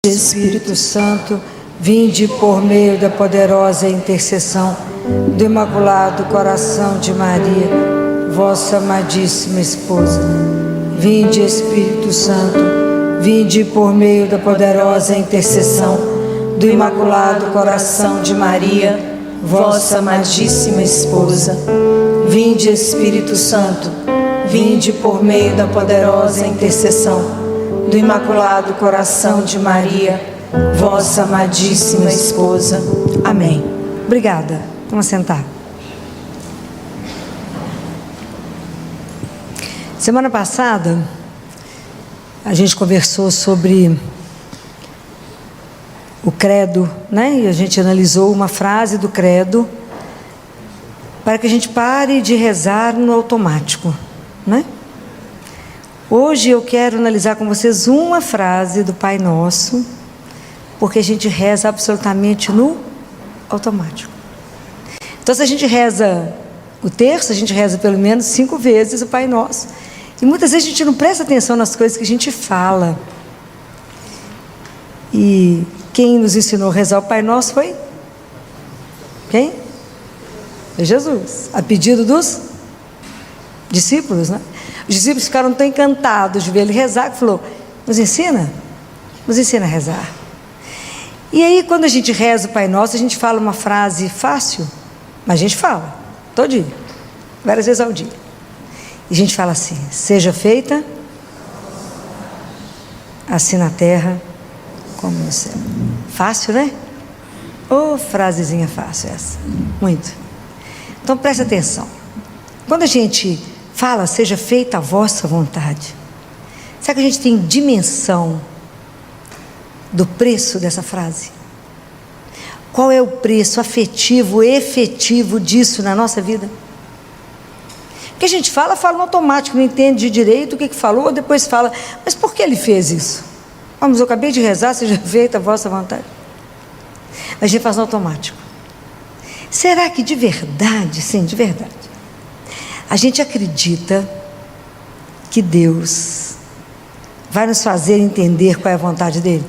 Espírito Santo, vinde por meio da poderosa intercessão do Imaculado Coração de Maria, vossa amadíssima esposa. Vinde, Espírito Santo, vinde por meio da poderosa intercessão do Imaculado Coração de Maria, vossa amadíssima esposa. Vinde, Espírito Santo, vinde por meio da poderosa intercessão do Imaculado Coração de Maria, vossa amadíssima esposa. Amém. Obrigada. Vamos sentar. Semana passada, a gente conversou sobre o credo, né? E a gente analisou uma frase do credo para que a gente pare de rezar no automático, né? Hoje eu quero analisar com vocês uma frase do Pai Nosso, porque a gente reza absolutamente no automático. Então, se a gente reza o terço, a gente reza pelo menos 5 vezes o Pai Nosso. E muitas vezes a gente não presta atenção nas coisas que a gente fala. E quem nos ensinou a rezar o Pai Nosso foi? Quem? Foi Jesus, a pedido dos discípulos, né? Os discípulos ficaram tão encantados de ver ele rezar, que falou, nos ensina a rezar. E aí, quando a gente reza o Pai Nosso, a gente fala uma frase fácil, mas a gente fala, todo dia, várias vezes ao dia. E a gente fala assim, seja feita assim na terra como no céu. Fácil, né? Ô, frasezinha fácil essa, muito. Então, presta atenção. Quando a gente fala, seja feita a vossa vontade, será que a gente tem dimensão do preço dessa frase? Qual é o preço afetivo, efetivo disso na nossa vida? Porque a gente fala no automático, não entende direito o que falou, depois fala, mas por que ele fez isso? Vamos, eu acabei de rezar, seja feita a vossa vontade. A gente faz no automático. Será que de verdade, sim, de verdade, a gente acredita que Deus vai nos fazer entender qual é a vontade dele?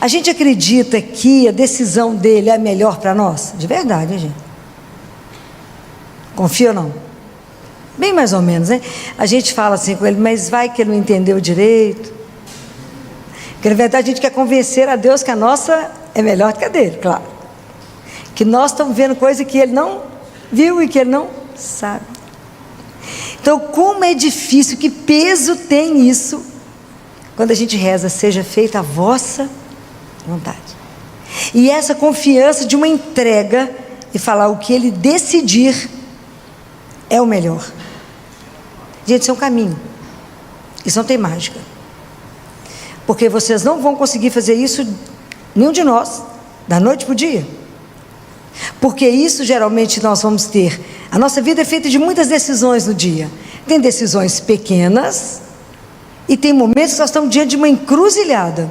A gente acredita que a decisão dele é a melhor para nós? De verdade, hein, gente? Confia ou não? Bem mais ou menos, né? A gente fala assim com ele, mas vai que ele não entendeu direito. Porque na verdade a gente quer convencer a Deus que a nossa é melhor do que a dele, claro. Que nós estamos vendo coisa que ele não viu e que ele não sabe. Então, como é difícil, que peso tem isso quando a gente reza, seja feita a vossa vontade. E essa confiança de uma entrega e falar o que ele decidir é o melhor. Gente, isso é um caminho. Isso não tem mágica. Porque vocês não vão conseguir fazer isso, nenhum de nós, da noite para o dia. Porque isso geralmente nós vamos ter. A nossa vida é feita de muitas decisões no dia. Tem decisões pequenas e tem momentos que nós estamos diante de uma encruzilhada.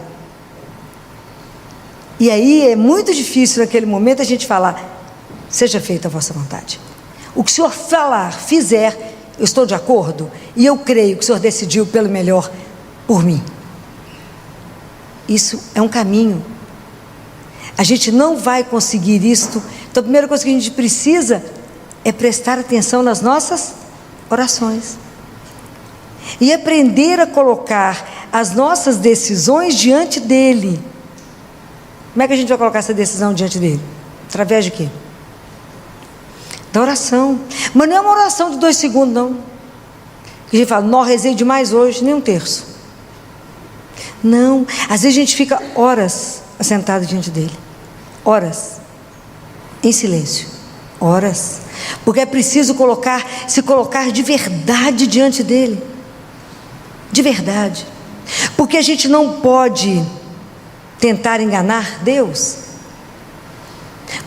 E aí é muito difícil naquele momento a gente falar, seja feita a vossa vontade. O que o Senhor falar, fizer, eu estou de acordo e eu creio que o Senhor decidiu pelo melhor por mim. Isso é um caminho. A gente não vai conseguir isto. Então a primeira coisa que a gente precisa é prestar atenção nas nossas orações. E aprender a colocar as nossas decisões diante dele. Como é que a gente vai colocar essa decisão diante dele? Através de quê? Da oração. Mas não é uma oração de 2 segundos, não. A gente fala, não, rezei demais hoje, nem um terço. Não, às vezes a gente fica horas assentado diante dele. Horas. Em silêncio. Horas. Porque é preciso se colocar de verdade diante dele. De verdade. Porque a gente não pode tentar enganar Deus.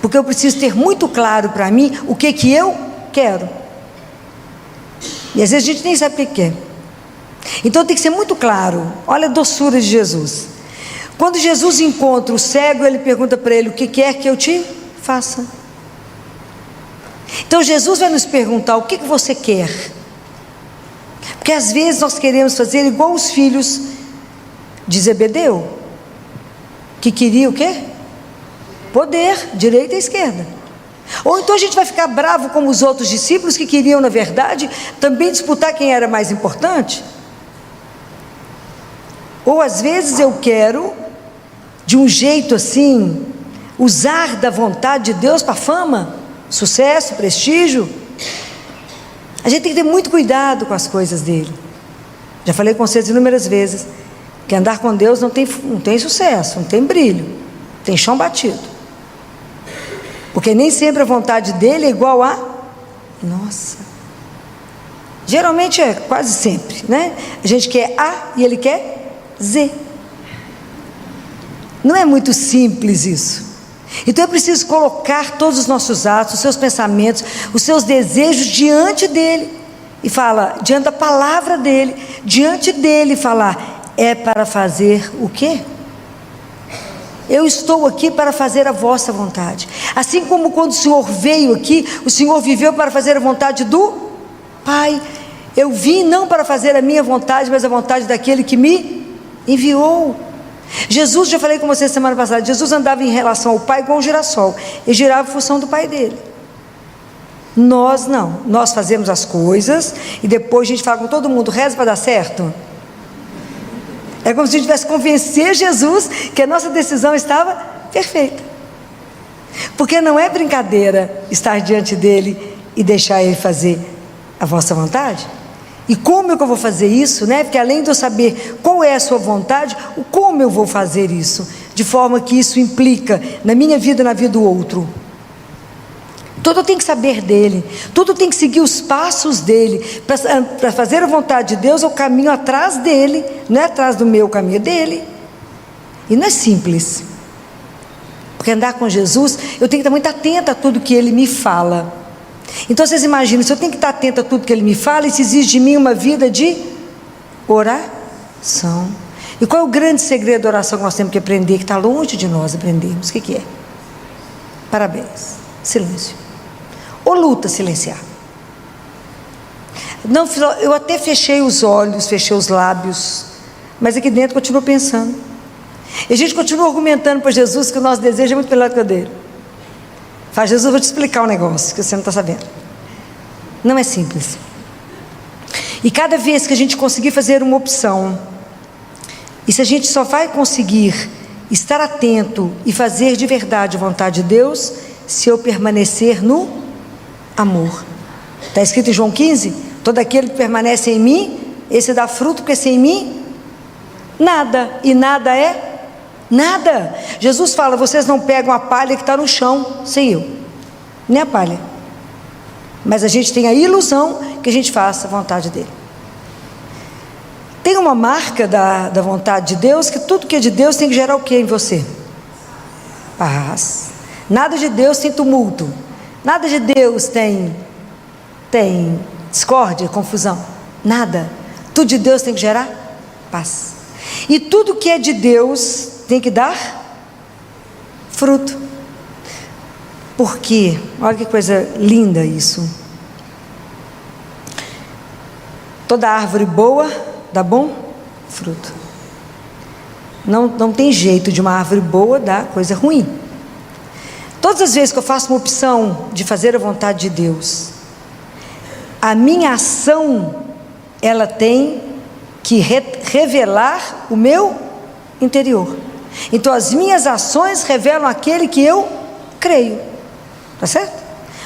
Porque eu preciso ter muito claro para mim o que eu quero. E às vezes a gente nem sabe o que quer. Então tem que ser muito claro. Olha a doçura de Jesus. Quando Jesus encontra o cego, ele pergunta para ele, o que quer que eu te faça? Então Jesus vai nos perguntar, o que você quer? Porque às vezes nós queremos fazer igual os filhos de Zebedeu, que queria o quê? Poder, direita e esquerda. Ou então a gente vai ficar bravo como os outros discípulos que queriam, na verdade, também disputar quem era mais importante. Ou às vezes eu quero, de um jeito assim, usar da vontade de Deus para fama, sucesso, prestígio. A gente tem que ter muito cuidado com as coisas dele. Já falei com vocês inúmeras vezes que andar com Deus não tem sucesso, não tem brilho, tem chão batido. Porque nem sempre a vontade dele é igual a nossa. Geralmente é quase sempre, né? A gente quer A e ele quer Z. Não é muito simples isso. Então é preciso colocar todos os nossos atos, os seus pensamentos, os seus desejos diante dele. E fala, diante da palavra dele, diante dele falar, é para fazer o quê? Eu estou aqui para fazer a vossa vontade. Assim como quando o Senhor veio aqui, o Senhor viveu para fazer a vontade do Pai. Eu vim não para fazer a minha vontade, mas a vontade daquele que me enviou. Jesus, já falei com vocês semana passada, Jesus andava em relação ao Pai igual um girassol, e girava em função do Pai dele. Nós não, nós fazemos as coisas, e depois a gente fala com todo mundo, reza para dar certo. É como se a gente tivesse que convencer Jesus que a nossa decisão estava perfeita. Porque não é brincadeira estar diante dele e deixar ele fazer a vossa vontade. E como é que eu vou fazer isso, né? Porque além de eu saber qual é a sua vontade, como eu vou fazer isso, de forma que isso implica na minha vida e na vida do outro. Tudo eu tenho que saber dele, tudo tem que seguir os passos dele. Para fazer a vontade de Deus, eu caminho atrás dele, não é atrás do meu caminho, é dele. E não é simples, porque andar com Jesus, eu tenho que estar muito atenta a tudo que ele me fala. Então vocês imaginam, se eu tenho que estar atenta a tudo que ele me fala, isso exige de mim uma vida de oração. E qual é o grande segredo da oração que nós temos que aprender, que está longe de nós aprendermos? O que é? Parabéns, silêncio. Ou luta silenciar. Não, eu até fechei os olhos, fechei os lábios, mas aqui dentro continuo pensando. E a gente continua argumentando para Jesus que o nosso desejo é muito melhor do que o dele. Fala, Jesus, eu vou te explicar um negócio que você não está sabendo. Não é simples. E cada vez que a gente conseguir fazer uma opção, e se a gente só vai conseguir estar atento e fazer de verdade a vontade de Deus, se eu permanecer no amor. Está escrito em João 15? Todo aquele que permanece em mim, esse dá fruto, porque sem mim, nada. E nada é nada. Jesus fala, vocês não pegam a palha que está no chão, sem eu, nem a palha. Mas a gente tem a ilusão que a gente faça a vontade dele. Tem uma marca da vontade de Deus, que tudo que é de Deus tem que gerar o que em você? Paz. Nada de Deus tem tumulto. Nada de Deus tem discórdia, confusão. Nada. Tudo de Deus tem que gerar paz. E tudo que é de Deus tem que dar fruto. Por quê? Olha que coisa linda isso. Toda árvore boa dá bom fruto. Não tem jeito de uma árvore boa dar coisa ruim. Todas as vezes que eu faço uma opção de fazer a vontade de Deus, a minha ação, ela tem que revelar o meu interior. Então as minhas ações revelam aquele que eu creio. Tá certo?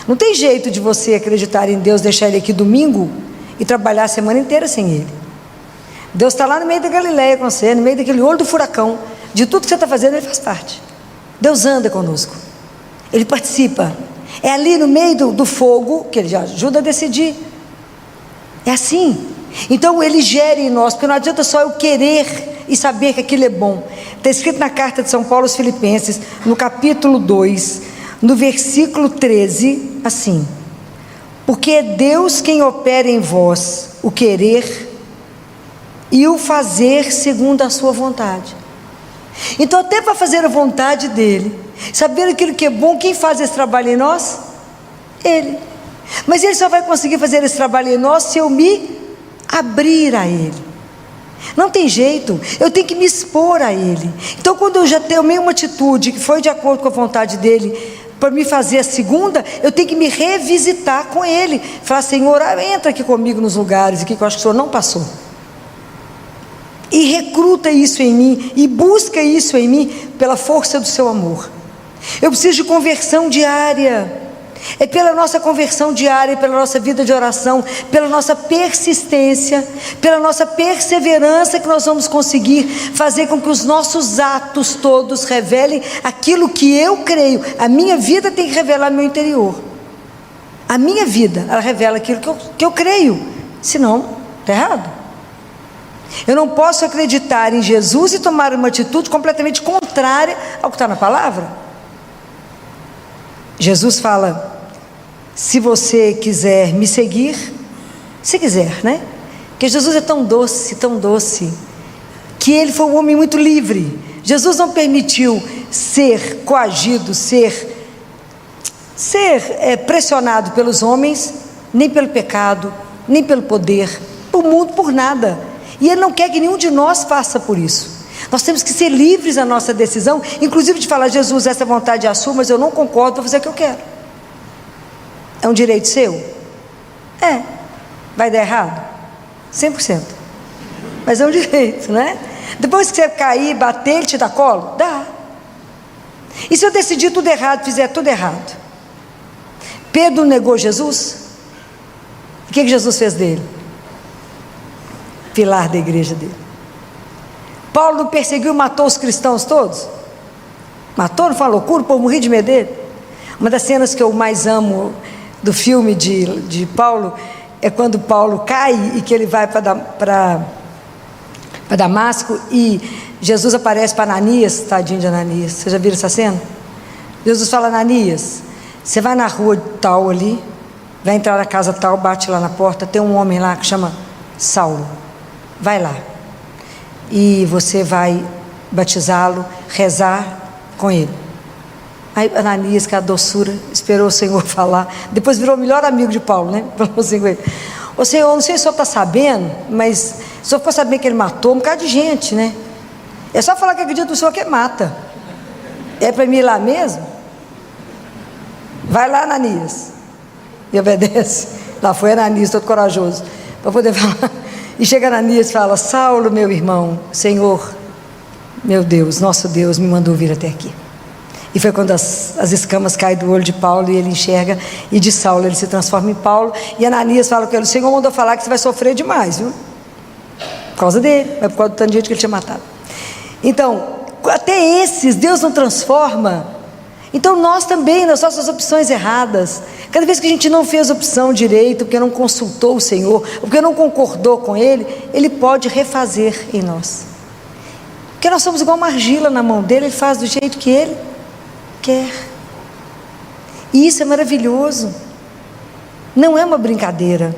Não tem jeito de você acreditar em Deus, deixar ele aqui domingo e trabalhar a semana inteira sem ele. Deus está lá no meio da Galileia com você, no meio daquele olho do furacão. De tudo que você está fazendo, ele faz parte. Deus anda conosco, ele participa. É ali no meio do fogo que ele já ajuda a decidir. É assim. Então ele gera em nós, porque não adianta só eu querer e saber que aquilo é bom. Está escrito na carta de São Paulo aos Filipenses, no capítulo 2, no versículo 13, assim: porque é Deus quem opera em vós o querer e o fazer segundo a sua vontade. Então até para fazer a vontade dele, saber aquilo que é bom, quem faz esse trabalho em nós? Ele. Mas ele só vai conseguir fazer esse trabalho em nós se eu me abrir a ele. Não tem jeito, eu tenho que me expor a Ele. Então, quando eu já tomei uma atitude que foi de acordo com a vontade dEle, para me fazer a segunda, eu tenho que me revisitar com Ele. Falar: Senhor, entra aqui comigo nos lugares aqui que eu acho que o Senhor não passou. E recruta isso em mim, e busca isso em mim, pela força do seu amor. Eu preciso de conversão diária. É pela nossa conversão diária, pela nossa vida de oração, pela nossa persistência, pela nossa perseverança, que nós vamos conseguir fazer com que os nossos atos todos revelem aquilo que eu creio. A minha vida tem que revelar meu interior. A minha vida, ela revela aquilo que eu creio. Senão, está errado. Eu não posso acreditar em Jesus e tomar uma atitude completamente contrária ao que está na palavra. Jesus fala: se você quiser me seguir, se quiser, né? Porque Jesus é tão doce, que Ele foi um homem muito livre. Jesus não permitiu ser coagido, ser pressionado pelos homens, nem pelo pecado, nem pelo poder, por mundo, por nada. E Ele não quer que nenhum de nós faça por isso. Nós temos que ser livres na nossa decisão, inclusive de falar: Jesus, essa vontade é a sua, mas eu não concordo, vou fazer o que eu quero. É um direito seu? É. Vai dar errado? 100%. Mas é um direito, né? Depois que você cair, bater, Ele te dá colo? Dá. E se eu decidir tudo errado, fizer tudo errado? Pedro negou Jesus? O que Jesus fez dele? Pilar da igreja dele. Paulo não perseguiu e matou os cristãos todos? Matou, não foi uma loucura? O povo morria de medo dele. Uma das cenas que eu mais amo do filme de Paulo é quando Paulo cai e que ele vai para Damasco e Jesus aparece para Ananias. Tadinho de Ananias, vocês já viram essa cena? Jesus fala: Ananias, você vai na rua tal ali, vai entrar na casa tal, bate lá na porta, tem um homem lá que chama Saulo, vai lá e você vai batizá-lo, rezar com ele. Aí Ananias, que a doçura, esperou o Senhor falar, depois virou o melhor amigo de Paulo, né? Falou assim com ele: ô Senhor, não sei se o senhor está sabendo, mas o senhor ficou sabendo que ele matou um bocado de gente, né? É só falar que acredita no Senhor que mata. É para mim ir lá mesmo? Vai lá, Ananias. E obedece. Lá foi Ananias, todo corajoso, para poder falar. E chega Ananias e fala: Saulo, meu irmão, Senhor, meu Deus, nosso Deus me mandou vir até aqui. E foi quando as escamas caem do olho de Paulo e ele enxerga, e de Saulo ele se transforma em Paulo. E Ananias fala com ele: o Senhor mandou falar que você vai sofrer demais, viu? Por causa dele, mas por causa do tanto de gente que ele tinha matado. Então, até esses Deus não transforma. Então nós também, nas nossas opções erradas, cada vez que a gente não fez opção direito, porque não consultou o Senhor, porque não concordou com Ele, Ele pode refazer em nós. Porque nós somos igual uma argila na mão dele, Ele faz do jeito que Ele quer. E isso é maravilhoso. Não é uma brincadeira.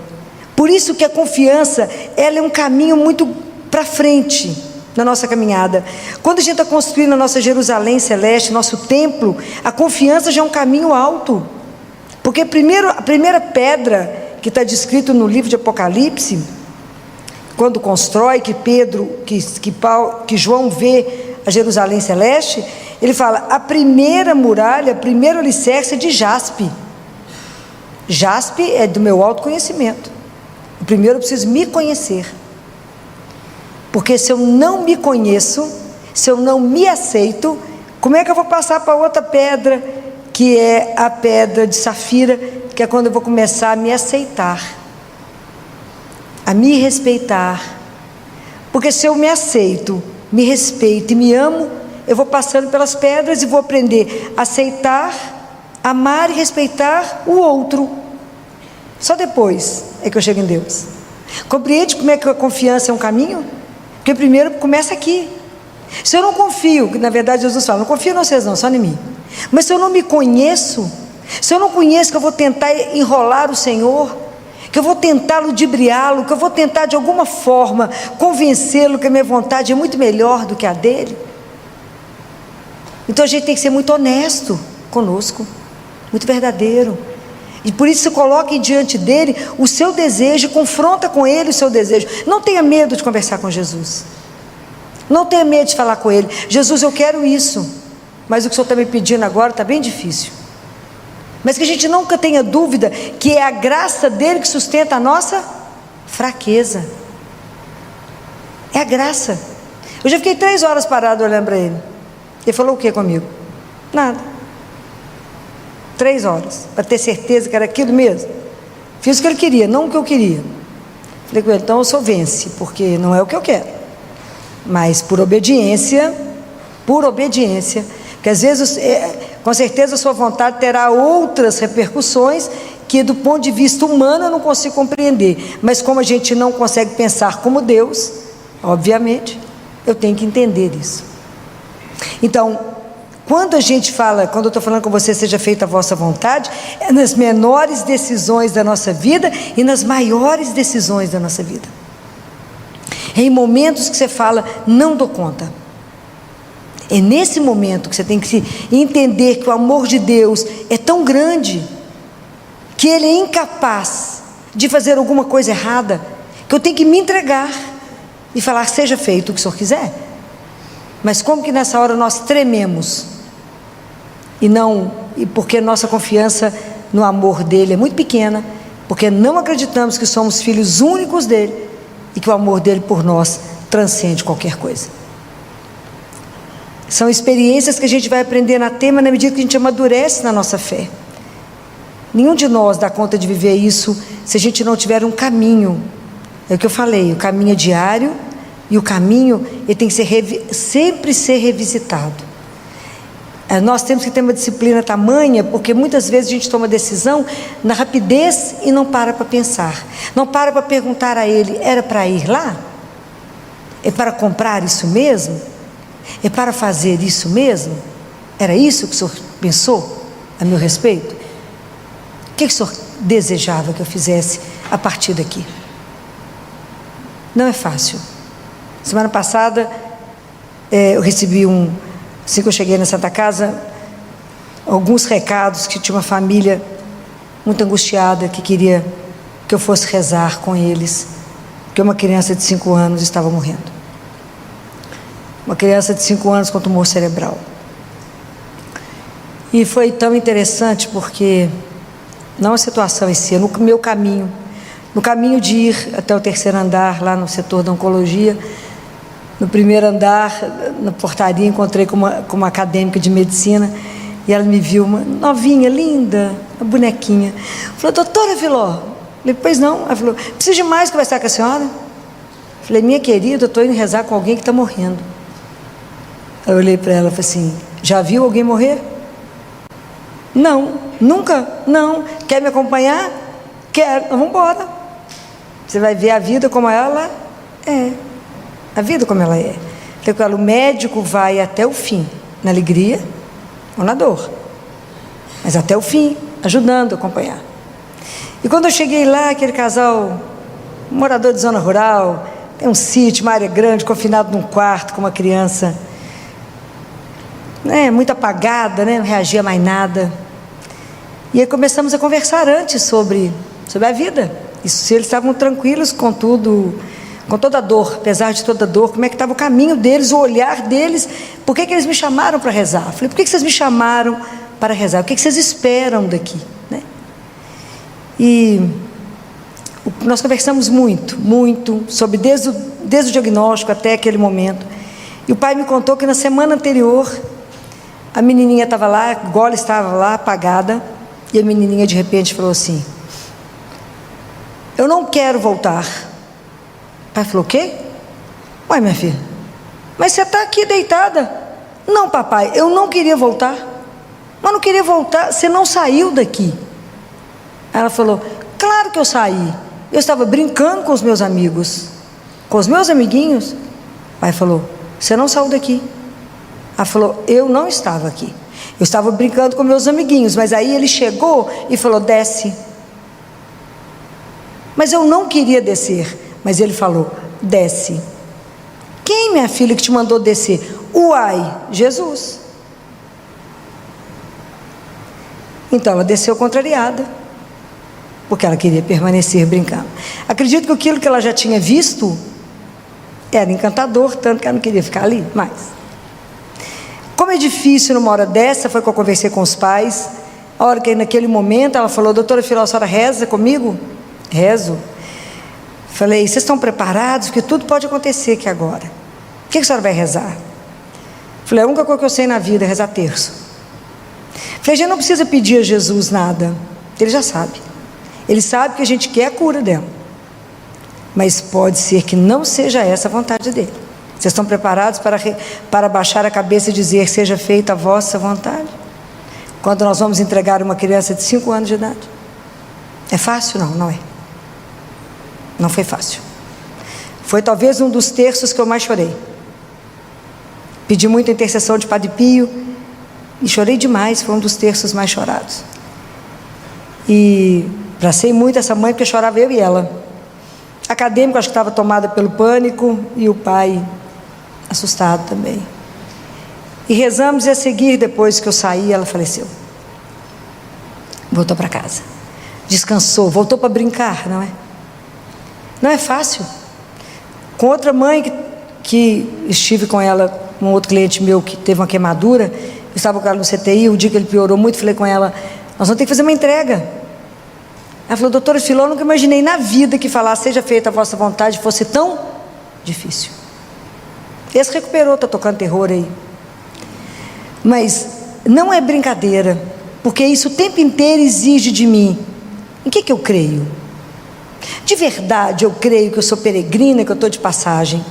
Por isso que a confiança, ela é um caminho muito para frente na nossa caminhada. Quando a gente está construindo a nossa Jerusalém celeste, nosso templo, a confiança já é um caminho alto. Porque a primeira pedra que está descrito no livro de Apocalipse, quando constrói, que João vê a Jerusalém celeste, ele fala: a primeira muralha, o primeiro alicerce é de jaspe. Jaspe é do meu autoconhecimento. O primeiro eu preciso me conhecer. Porque se eu não me conheço, se eu não me aceito, como é que eu vou passar para outra pedra, que é a pedra de safira, que é quando eu vou começar a me aceitar, a me respeitar? Porque se eu me aceito, me respeito e me amo, eu vou passando pelas pedras e vou aprender a aceitar, amar e respeitar o outro. Só depois é que eu chego em Deus. Compreende como é que a confiança é um caminho? Porque primeiro começa aqui. Se eu não confio, na verdade Jesus fala: não confio em vocês não, só em mim. Mas se eu não me conheço, se eu não conheço que eu vou tentar enrolar o Senhor, que eu vou tentar ludibriá-lo, que eu vou tentar de alguma forma convencê-lo que a minha vontade é muito melhor do que a dele, então a gente tem que ser muito honesto conosco, muito verdadeiro. E por isso você coloque diante dele o seu desejo, confronta com ele o seu desejo. Não tenha medo de conversar com Jesus. Não tenha medo de falar com ele. Jesus, eu quero isso, mas o que o Senhor está me pedindo agora está bem difícil. Mas que a gente nunca tenha dúvida que é a graça dele que sustenta a nossa fraqueza. É a graça. Eu já fiquei 3 horas parado olhando para ele. Ele falou o que comigo? Nada. 3 horas, para ter certeza que era aquilo mesmo. Fiz o que ele queria, não o que eu queria. Falei com ele, então o senhor vence, porque não é o que eu quero. Mas por obediência, porque às vezes, com certeza a sua vontade terá outras repercussões que do ponto de vista humano eu não consigo compreender. Mas como a gente não consegue pensar como Deus, obviamente, eu tenho que entender isso. Então, quando a gente fala, quando eu estou falando com você, seja feita a vossa vontade, é nas menores decisões da nossa vida e nas maiores decisões da nossa vida. É em momentos que você fala, não dou conta. É nesse momento que você tem que entender que o amor de Deus é tão grande, que Ele é incapaz de fazer alguma coisa errada, que eu tenho que me entregar e falar, seja feito o que o Senhor quiser. Mas como que nessa hora nós trememos? E porque nossa confiança no amor dele é muito pequena, porque não acreditamos que somos filhos únicos dele e que o amor dele por nós transcende qualquer coisa. São experiências que a gente vai aprender na tema na medida que a gente amadurece na nossa fé. Nenhum de nós dá conta de viver isso se a gente não tiver um caminho. É o que eu falei, o caminho é diário e o caminho ele tem que sempre ser revisitado. Nós temos que ter uma disciplina tamanha, porque muitas vezes a gente toma decisão na rapidez e não para pensar, não para perguntar a ele, era para ir lá? É para comprar isso mesmo? É para fazer isso mesmo? Era isso que o Senhor pensou a meu respeito? O que o Senhor desejava que eu fizesse a partir daqui? Não é fácil. Semana passada eu recebi assim que eu cheguei na Santa Casa, alguns recados que tinha uma família muito angustiada que queria que eu fosse rezar com eles, porque uma criança de 5 anos estava morrendo. Uma criança de 5 anos com tumor cerebral. E foi tão interessante porque, não a situação em si, no meu caminho, no caminho de ir até o 3º andar, lá no setor da oncologia, no 1º andar, na portaria, encontrei com uma acadêmica de medicina, e ela me viu, uma novinha, linda, uma bonequinha. Falou, doutora Viló. Falei, pois não. Ela falou, preciso de mais conversar com a senhora? Falei, minha querida, eu estou indo rezar com alguém que está morrendo. Aí eu olhei para ela e falei assim, já viu alguém morrer? Não, nunca, não. Quer me acompanhar? Quero, então vamos embora. Você vai ver a vida como ela é. A vida como ela é. Então, o médico vai até o fim, na alegria ou na dor, mas até o fim, ajudando a acompanhar. E quando eu cheguei lá, aquele casal, morador de zona rural, tem um sítio, uma área grande, confinado num quarto com uma criança, muito apagada, não reagia mais nada. E aí começamos a conversar antes sobre a vida. Isso, se eles estavam tranquilos com tudo, com toda a dor, apesar de toda a dor, como é que estava o caminho deles, o olhar deles, por que eles me chamaram para rezar? Eu falei, por que vocês me chamaram para rezar? O que vocês esperam daqui? E nós conversamos muito, sobre desde o diagnóstico até aquele momento. E o pai me contou que na semana anterior, a menininha estava lá, a gola estava lá, apagada, e a menininha de repente falou assim, eu não quero voltar. O pai falou, o quê? Ué, minha filha, mas você está aqui deitada. Não, papai, eu não queria voltar. Mas não queria voltar, você não saiu daqui. Ela falou, claro que eu saí. Eu estava brincando com os meus amigos, com os meus amiguinhos. O pai falou, você não saiu daqui. Ela falou, eu não estava aqui. Eu estava brincando com meus amiguinhos, mas aí ele chegou e falou, desce. Mas eu não queria descer. Mas ele falou, desce. Quem, minha filha, que te mandou descer? Uai, Jesus. Então ela desceu contrariada. porque ela queria permanecer brincando. Acredito que aquilo que ela já tinha visto era encantador, tanto que ela não queria ficar ali mais. Como é difícil numa hora dessa, foi que eu conversei com os pais, a hora que naquele momento ela falou: doutora Filó, a senhora reza comigo? Rezo. Falei: vocês estão preparados? Porque tudo pode acontecer aqui agora. O que a senhora vai rezar? Falei: a única coisa que eu sei na vida é rezar terço. Falei: a gente não precisa pedir a Jesus nada, ele já sabe. Ele sabe que a gente quer a cura dela, mas pode ser que não seja essa a vontade dele. Vocês estão preparados para baixar a cabeça e dizer: seja feita a vossa vontade? Quando nós vamos entregar uma criança de 5 anos de idade, é fácil? Não, não é. Não foi fácil. Foi talvez um dos terços que eu mais chorei. Pedi muita intercessão de Padre Pio e chorei demais. Foi um dos terços mais chorados. E abracei muito essa mãe, porque chorava eu e ela. Acadêmico, acho que estava tomada pelo pânico, e o pai assustado também. E rezamos, e a seguir, depois que eu saí, ela faleceu. Voltou para casa, descansou, voltou para brincar, não é? Não é fácil. Com outra mãe que estive com ela, um outro cliente meu que teve uma queimadura, eu estava com ela no CTI, o dia que ele piorou muito, falei com ela: nós vamos ter que fazer uma entrega. Ela falou: doutora Filó, eu nunca imaginei na vida que falar seja feita a vossa vontade fosse tão difícil. Esse recuperou, está tocando terror aí. Mas não é brincadeira, porque isso o tempo inteiro exige de mim. Em que eu creio? De verdade eu creio que eu sou peregrina, que eu estou de passagem,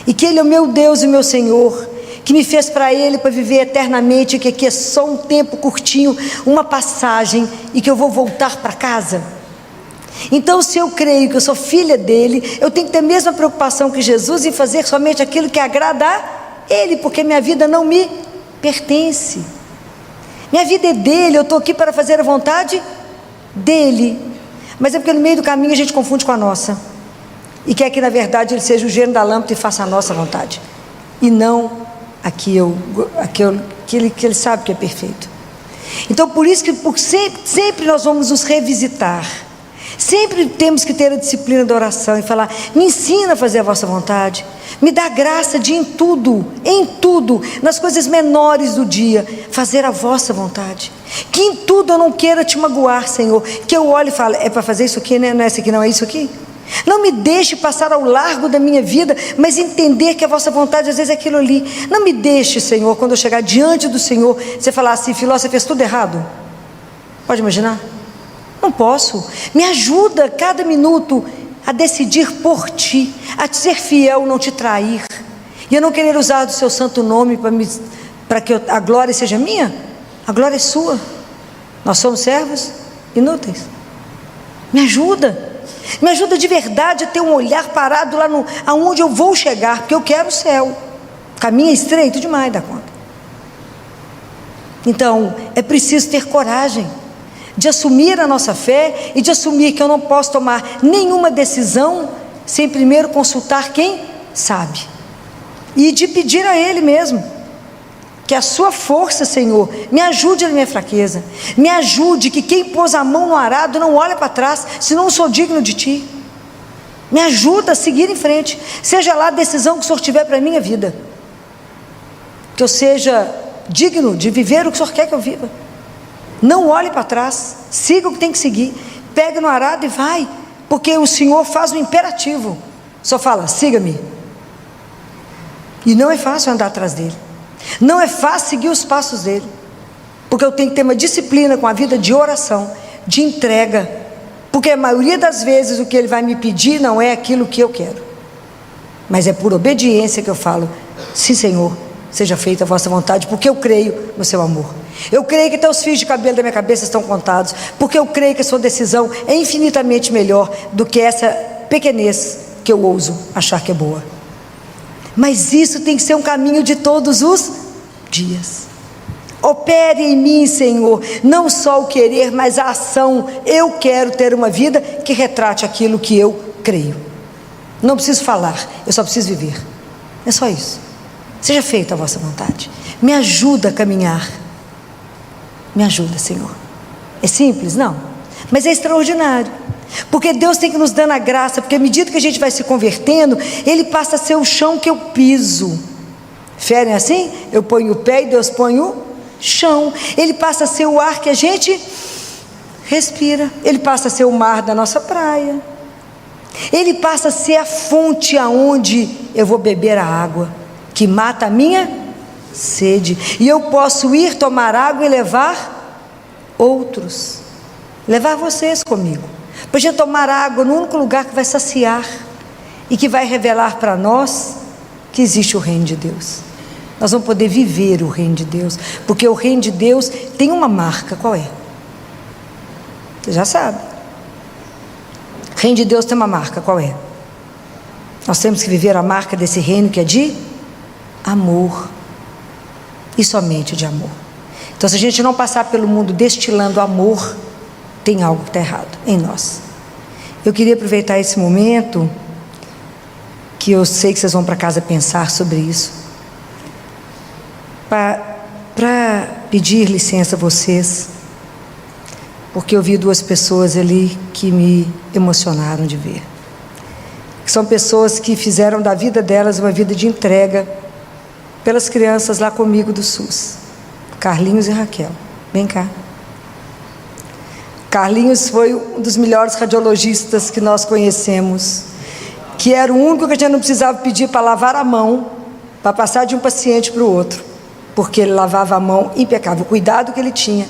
e que Ele é o meu Deus e o meu Senhor, que me fez para Ele para viver eternamente, que aqui é só um tempo curtinho, uma passagem, e que eu vou voltar para casa. Então, se eu creio que eu sou filha dEle, eu tenho que ter a mesma preocupação que Jesus em fazer somente aquilo que agrada a Ele, porque minha vida não me pertence. Minha vida é dEle, eu estou aqui para fazer a vontade dEle. Mas é porque no meio do caminho a gente confunde com a nossa, e quer que na verdade Ele seja o gênio da lâmpada e faça a nossa vontade, e não aquilo que Ele sabe que é perfeito. Então por isso que sempre nós vamos nos revisitar, sempre temos que ter a disciplina da oração e falar: me ensina a fazer a vossa vontade, me dá graça de em tudo, nas coisas menores do dia, fazer a vossa vontade, que em tudo eu não queira te magoar, Senhor, que eu olhe e fale: é para fazer isso aqui, né? Não é isso aqui, não é isso aqui. Não me deixe passar ao largo da minha vida, mas entender que a vossa vontade às vezes é aquilo ali. Não me deixe, Senhor, quando eu chegar diante do Senhor, você falar assim: Filó, você fez tudo errado. Pode imaginar? Não posso. Me ajuda cada minuto a decidir por ti, a ser fiel, não te trair, e a não querer usar do seu santo nome para que a glória seja minha. A glória é sua. Nós somos servos inúteis. Me ajuda de verdade a ter um olhar parado lá aonde eu vou chegar, porque eu quero o céu. O caminho é estreito demais da conta. Então é preciso ter coragem de assumir a nossa fé, e de assumir que eu não posso tomar nenhuma decisão sem primeiro consultar quem sabe, e de pedir a Ele mesmo que a sua força, Senhor, me ajude na minha fraqueza, me ajude, que quem pôs a mão no arado não olha para trás, senão eu sou digno de Ti. Me ajuda a seguir em frente, seja lá a decisão que o Senhor tiver para a minha vida, que eu seja digno de viver o que o Senhor quer que eu viva. Não olhe para trás, siga o que tem que seguir, pegue no arado e vai, porque o Senhor faz um imperativo, só fala: siga-me. E não é fácil andar atrás dele, não é fácil seguir os passos dele, porque eu tenho que ter uma disciplina com a vida de oração, de entrega, porque a maioria das vezes o que ele vai me pedir não é aquilo que eu quero, mas é por obediência que eu falo: sim, Senhor, seja feita a vossa vontade, porque eu creio no seu amor, eu creio que até os fios de cabelo da minha cabeça estão contados, porque eu creio que a sua decisão é infinitamente melhor do que essa pequenez que eu ouso achar que é boa. Mas isso tem que ser um caminho de todos os dias. Opere em mim, Senhor, não só o querer, mas a ação. Eu quero ter uma vida que retrate aquilo que eu creio. Não preciso falar, eu só preciso viver. É só isso. Seja feita a vossa vontade. Me ajuda a caminhar. Me ajuda, Senhor. É simples? Não. Mas é extraordinário, porque Deus tem que nos dando a graça, porque à medida que a gente vai se convertendo, Ele passa a ser o chão que eu piso. Fé não é assim? Eu ponho o pé e Deus põe o chão. Ele passa a ser o ar que a gente respira. Ele passa a ser o mar da nossa praia. Ele passa a ser a fonte aonde eu vou beber a água, que mata a minha sede. E eu posso ir tomar água e levar outros. Levar vocês comigo. Para a gente tomar água no único lugar que vai saciar e que vai revelar para nós que existe o reino de Deus. Nós vamos poder viver o reino de Deus, porque o reino de Deus tem uma marca. Qual é? Você já sabe. O reino de Deus tem uma marca. Qual é? Nós temos que viver a marca desse reino, que é de amor, e somente de amor. Então, se a gente não passar pelo mundo destilando amor, tem algo que está errado em nós. Eu queria aproveitar esse momento, que eu sei que vocês vão para casa pensar sobre isso, para pedir licença a vocês, porque eu vi duas pessoas ali que me emocionaram de ver. São pessoas que fizeram da vida delas uma vida de entrega pelas crianças lá comigo do SUS. Carlinhos e Raquel, vem cá. Carlinhos foi um dos melhores radiologistas que nós conhecemos, que era o único que a gente não precisava pedir para lavar a mão, para passar de um paciente para o outro, porque ele lavava a mão impecável, o cuidado que ele tinha,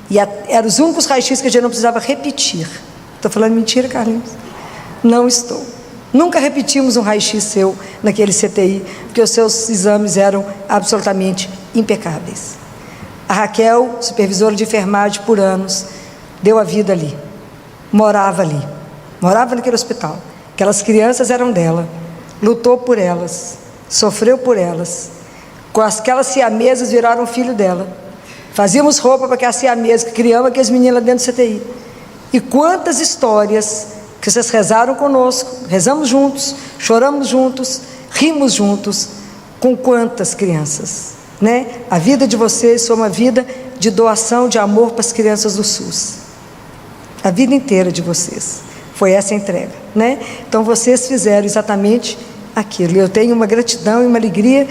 e eram os únicos raios-x que a gente não precisava repetir. Estou falando mentira, Carlinhos? Não estou. Nunca repetimos um raio-x seu naquele CTI, porque os seus exames eram absolutamente impecáveis. A Raquel, supervisora de enfermagem por anos, deu a vida ali, morava naquele hospital. Aquelas crianças eram dela, lutou por elas, sofreu por elas. Com aquelas siamesas viraram filho dela. Fazíamos roupa para aquelas siamesas que criamos aqueles meninos lá dentro do CTI. E quantas histórias que vocês rezaram conosco, rezamos juntos, choramos juntos, rimos juntos, com quantas crianças, né? A vida de vocês foi uma vida de doação de amor para as crianças do SUS. A vida inteira de vocês foi essa entrega, né? Então vocês fizeram exatamente aquilo. Eu tenho uma gratidão e uma alegria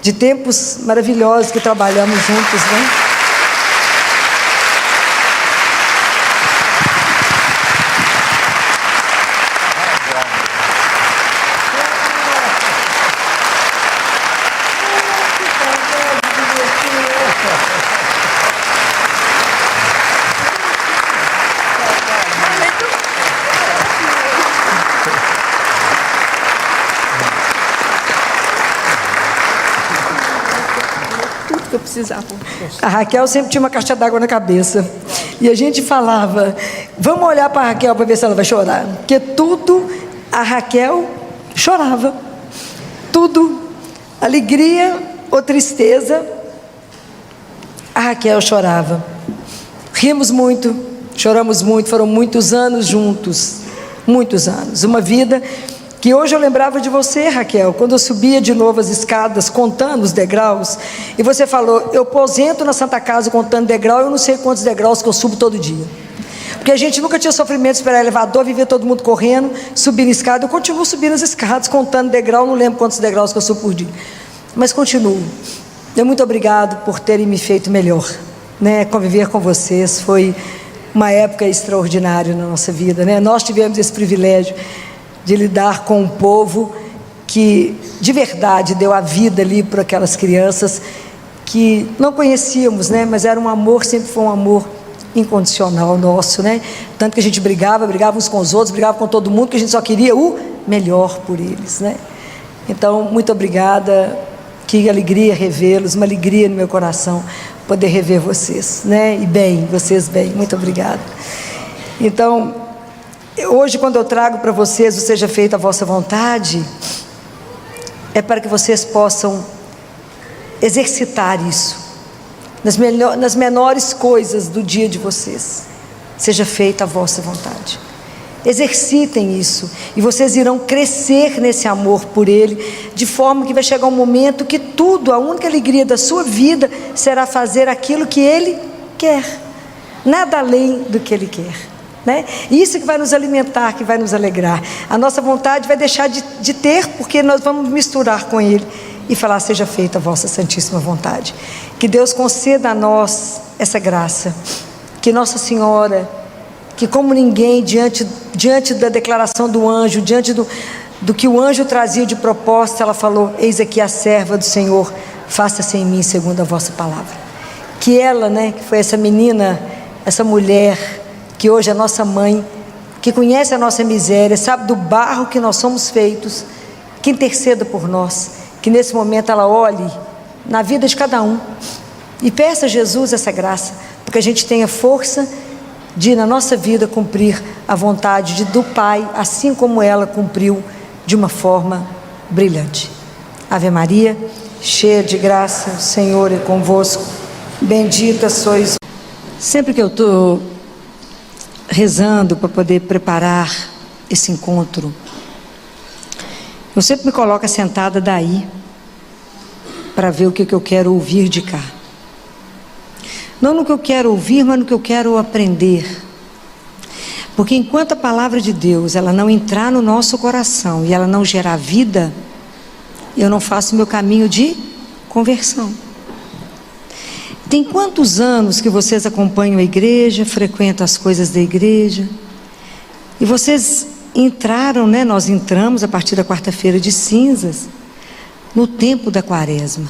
de tempos maravilhosos que trabalhamos juntos, né? Que eu precisava. A Raquel sempre tinha uma caixa d'água na cabeça, e a gente falava, vamos olhar para a Raquel para ver se ela vai chorar, porque tudo a Raquel chorava, tudo, alegria ou tristeza, a Raquel chorava. Rimos muito, choramos muito, foram muitos anos juntos, muitos anos, uma vida que hoje eu lembrava de você, Raquel, quando eu subia de novo as escadas, contando os degraus, e você falou, eu aposento na Santa Casa contando degrau, eu não sei quantos degraus que eu subo todo dia, porque a gente nunca tinha sofrimento de esperar elevador, vivia todo mundo correndo, subindo escada. Eu continuo subindo as escadas, contando degrau, não lembro quantos degraus que eu subo por dia, mas continuo. Muito obrigado por terem me feito melhor, né? Conviver com vocês foi uma época extraordinária na nossa vida, né? Nós tivemos esse privilégio de lidar com um povo que de verdade deu a vida ali para aquelas crianças que não conhecíamos, né? Mas era um amor, sempre foi um amor incondicional nosso, né? Tanto que a gente brigava uns com os outros, brigava com todo mundo, que a gente só queria o melhor por eles, né? Então, muito obrigada, que alegria revê-los, uma alegria no meu coração poder rever vocês, né? E bem, vocês bem, muito obrigada. Então, hoje, quando eu trago para vocês o seja feita a vossa vontade, é para que vocês possam exercitar isso nas menores coisas do dia de vocês. Seja feita a vossa vontade. Exercitem isso e vocês irão crescer nesse amor por Ele, de forma que vai chegar um momento que tudo, a única alegria da sua vida será fazer aquilo que Ele quer, nada além do que Ele quer. né? Isso que vai nos alimentar, que vai nos alegrar. A nossa vontade vai deixar de ter, porque nós vamos misturar com Ele e falar: seja feita a vossa santíssima vontade. Que Deus conceda a nós essa graça, que Nossa Senhora, que como ninguém, diante da declaração do anjo, diante do que o anjo trazia de proposta, ela falou: eis aqui a serva do Senhor, faça-se em mim segundo a vossa palavra. Que ela, né, que foi essa menina, essa mulher, que hoje é nossa mãe, que conhece a nossa miséria, sabe do barro que nós somos feitos, que interceda por nós, que nesse momento ela olhe na vida de cada um e peça a Jesus essa graça, porque a gente tenha força de na nossa vida cumprir a vontade do Pai, assim como ela cumpriu de uma forma brilhante. Ave Maria, cheia de graça, o Senhor é convosco, bendita sois. Sempre que eu estou rezando para poder preparar esse encontro, eu sempre me coloco sentada daí para ver o que eu quero ouvir de cá. Não no que eu quero ouvir, mas no que eu quero aprender. Porque enquanto a palavra de Deus ela não entrar no nosso coração e ela não gerar vida, eu não faço meu caminho de conversão. Tem quantos anos que vocês acompanham a igreja, frequentam as coisas da igreja? E vocês entraram, né? Nós entramos a partir da quarta-feira de cinzas, no tempo da quaresma.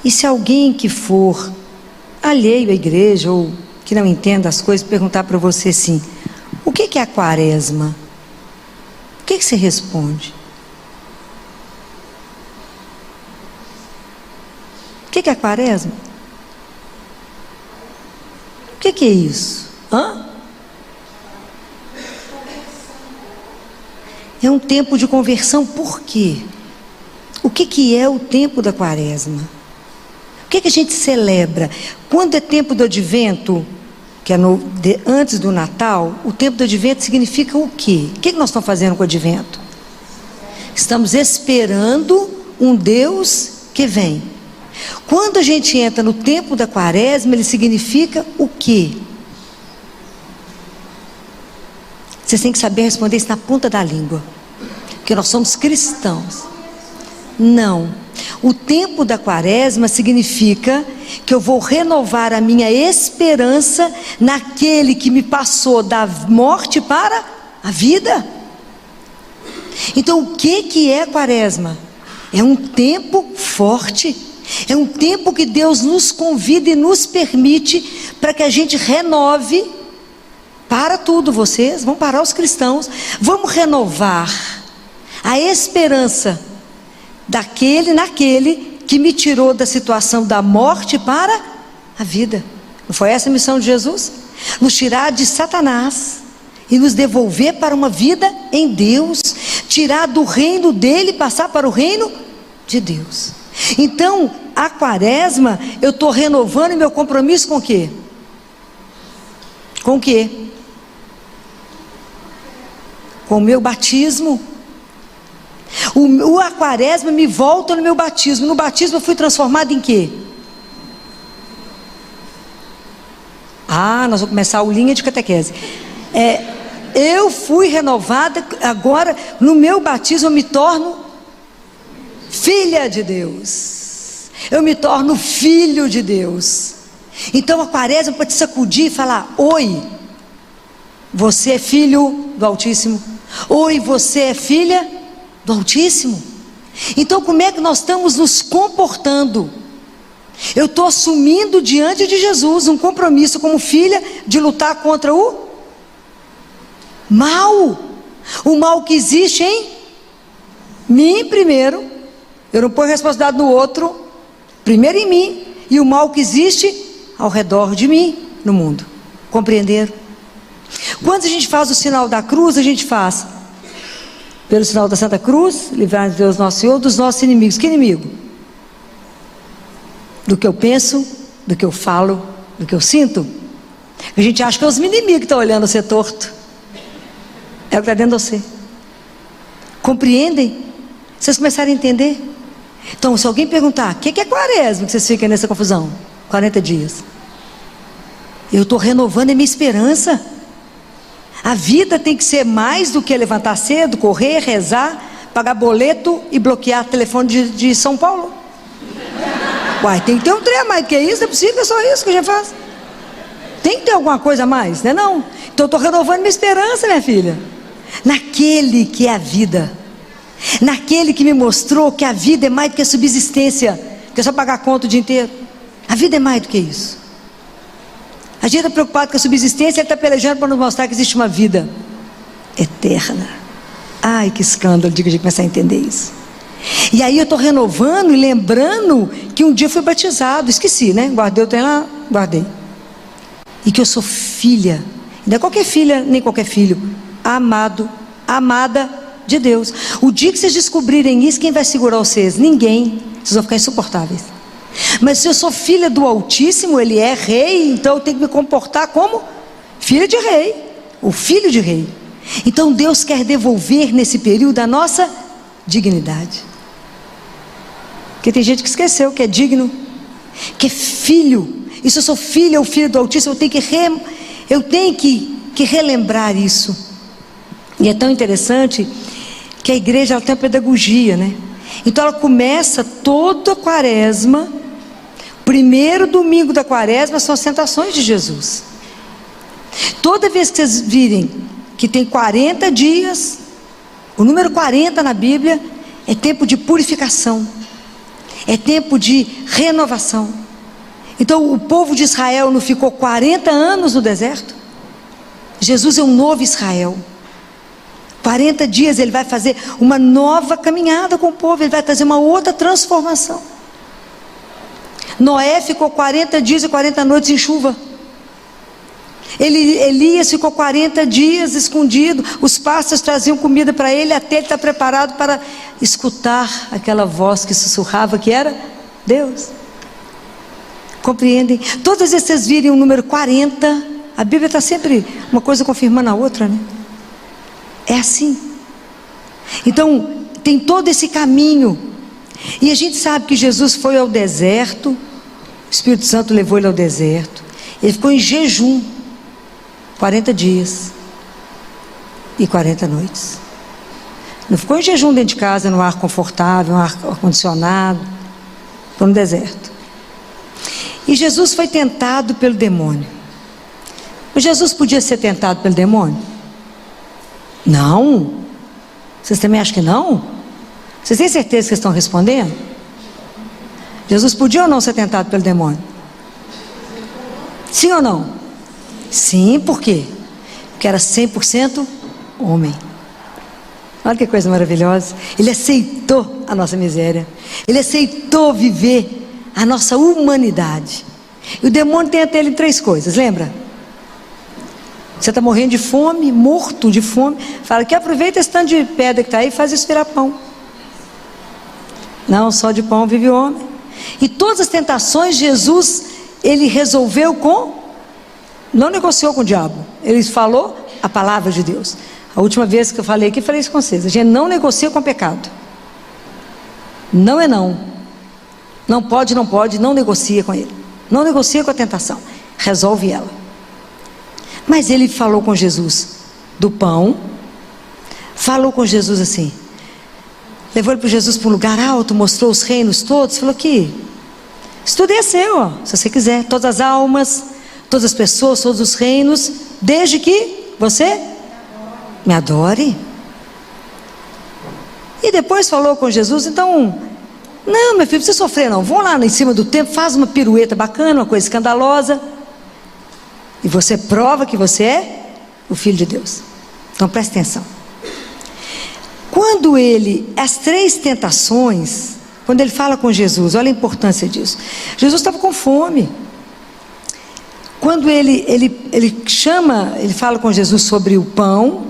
E se alguém que for alheio à igreja, ou que não entenda as coisas, perguntar para você assim: o que é a quaresma? O que você responde? O que é a quaresma? O que é isso? É um tempo de conversão. Por quê? O que é o tempo da quaresma? O que a gente celebra? Quando é tempo do advento, que é antes do Natal, o tempo do advento significa o quê? O que nós estamos fazendo com o advento? Estamos esperando um Deus que vem. Quando a gente entra no tempo da quaresma, ele significa o quê? Vocês têm que saber responder isso na ponta da língua, porque nós somos cristãos. Não. O tempo da quaresma significa que eu vou renovar a minha esperança naquele que me passou da morte para a vida. Então, o que é a quaresma? É um tempo forte. É um tempo que Deus nos convida e nos permite para que a gente renove. Para tudo, vocês vão parar, os cristãos. Vamos renovar a esperança naquele que me tirou da situação da morte para a vida. Não foi essa a missão de Jesus? Nos tirar de Satanás e nos devolver para uma vida em Deus, tirar do reino dele e passar para o reino de Deus. Então, a quaresma, eu estou renovando meu compromisso com o quê? Com o quê? Com o meu batismo. A quaresma me volta no meu batismo. No batismo eu fui transformado em quê? Nós vamos começar a aulinha de catequese. Eu fui renovada, agora no meu batismo eu me torno filha de Deus. Eu me torno filho de Deus. Então a quaresma pode te sacudir e falar: oi, você é filho do Altíssimo. Oi, você é filha do Altíssimo. Então como é que nós estamos nos comportando? Eu estou assumindo diante de Jesus um compromisso como filha de lutar contra o mal. O mal que existe em mim primeiro. Eu não ponho responsabilidade no outro. Primeiro em mim. E o mal que existe ao redor de mim, no mundo. Compreenderam? Quando a gente faz o sinal da cruz, a gente faz pelo sinal da Santa Cruz, livrar-nos Deus nosso Senhor dos nossos inimigos. Que inimigo? Do que eu penso, do que eu falo, do que eu sinto. A gente acha que é os inimigos que estão olhando você torto. É o que está dentro de você. Compreendem? Vocês começaram a entender? Então, se alguém perguntar: o que é quaresma, que vocês ficam nessa confusão? 40 dias. Eu estou renovando a minha esperança. A vida tem que ser mais do que levantar cedo, correr, rezar, pagar boleto e bloquear telefone de São Paulo. Uai, tem que ter um trem a mais do que isso, não é possível, é só isso que a gente faz. Tem que ter alguma coisa a mais, não é não? Então eu estou renovando minha esperança, minha filha. Naquele que é a vida. Naquele que me mostrou que a vida é mais do que a subsistência, que é só pagar conta o dia inteiro. A vida é mais do que isso. A gente está preocupado com a subsistência, ele está pelejando para nos mostrar que existe uma vida eterna. Ai, que escândalo, diga de começar a entender isso. E aí eu estou renovando e lembrando que um dia fui batizado, esqueci, né? Guardei o trem lá, guardei. E que eu sou filha, não é qualquer filha, nem qualquer filho, amado, amada de Deus. O dia que vocês descobrirem isso, quem vai segurar vocês? Ninguém. Vocês vão ficar insuportáveis. Mas se eu sou filha do Altíssimo, Ele é rei, então eu tenho que me comportar como filha de rei, o filho de rei. Então Deus quer devolver nesse período a nossa dignidade. Porque tem gente que esqueceu que é digno, que é filho. E se eu sou filha ou filho do Altíssimo, eu tenho que relembrar isso. E é tão interessante que a igreja ela tem uma pedagogia, né? Então ela começa toda a quaresma. Primeiro domingo da quaresma são as tentações de Jesus. Toda vez que vocês virem que tem 40 dias, o número 40 na Bíblia é tempo de purificação, é tempo de renovação. Então o povo de Israel não ficou 40 anos no deserto? Jesus é um novo Israel. 40 dias ele vai fazer uma nova caminhada com o povo, ele vai trazer uma outra transformação. Noé ficou 40 dias e 40 noites em chuva. Elias ficou 40 dias escondido, os pássaros traziam comida para ele, até ele estar preparado para escutar aquela voz que sussurrava que era Deus. Compreendem? Todas as vezes vocês virem o número 40, a Bíblia está sempre uma coisa confirmando a outra, né? É assim. Então tem todo esse caminho. E a gente sabe que Jesus foi ao deserto, o Espírito Santo levou ele ao deserto, ele ficou em jejum 40 dias e 40 noites. Não ficou em jejum dentro de casa, no ar confortável, no ar condicionado, ficou no deserto. E Jesus foi tentado pelo demônio. Mas Jesus podia ser tentado pelo demônio? Não. Vocês também acham que não? Vocês têm certeza que estão respondendo? Jesus podia ou não ser tentado pelo demônio? Sim ou não? Sim, por quê? Porque era 100% homem. Olha que coisa maravilhosa. Ele aceitou a nossa miséria. Ele aceitou viver a nossa humanidade. E o demônio tenta ele em 3 coisas, lembra? Você está morrendo de fome, morto de fome, fala que aproveita esse tanto de pedra que está aí e faz isso virar pão. Não, só de pão vive o homem. E todas as tentações, Jesus, ele resolveu não negociou com o diabo, ele falou a palavra de Deus. A última vez que eu falei aqui, falei isso com vocês, a gente não negocia com o pecado. Não é não. Não pode, não negocia com ele. Não negocia com a tentação, resolve ela. Mas ele falou com Jesus do pão, falou com Jesus assim, levou ele para Jesus para um lugar alto, mostrou os reinos todos, falou que isso tudo é seu, ó, se você quiser, todas as almas, todas as pessoas, todos os reinos, desde que você me adore. E depois falou com Jesus, então, não, meu filho, não precisa sofrer não, vão lá em cima do templo, faz uma pirueta bacana, uma coisa escandalosa, e você prova que você é o Filho de Deus. Então preste atenção. Quando as 3 tentações, quando ele fala com Jesus, olha a importância disso. Jesus estava com fome. Quando ele fala com Jesus sobre o pão,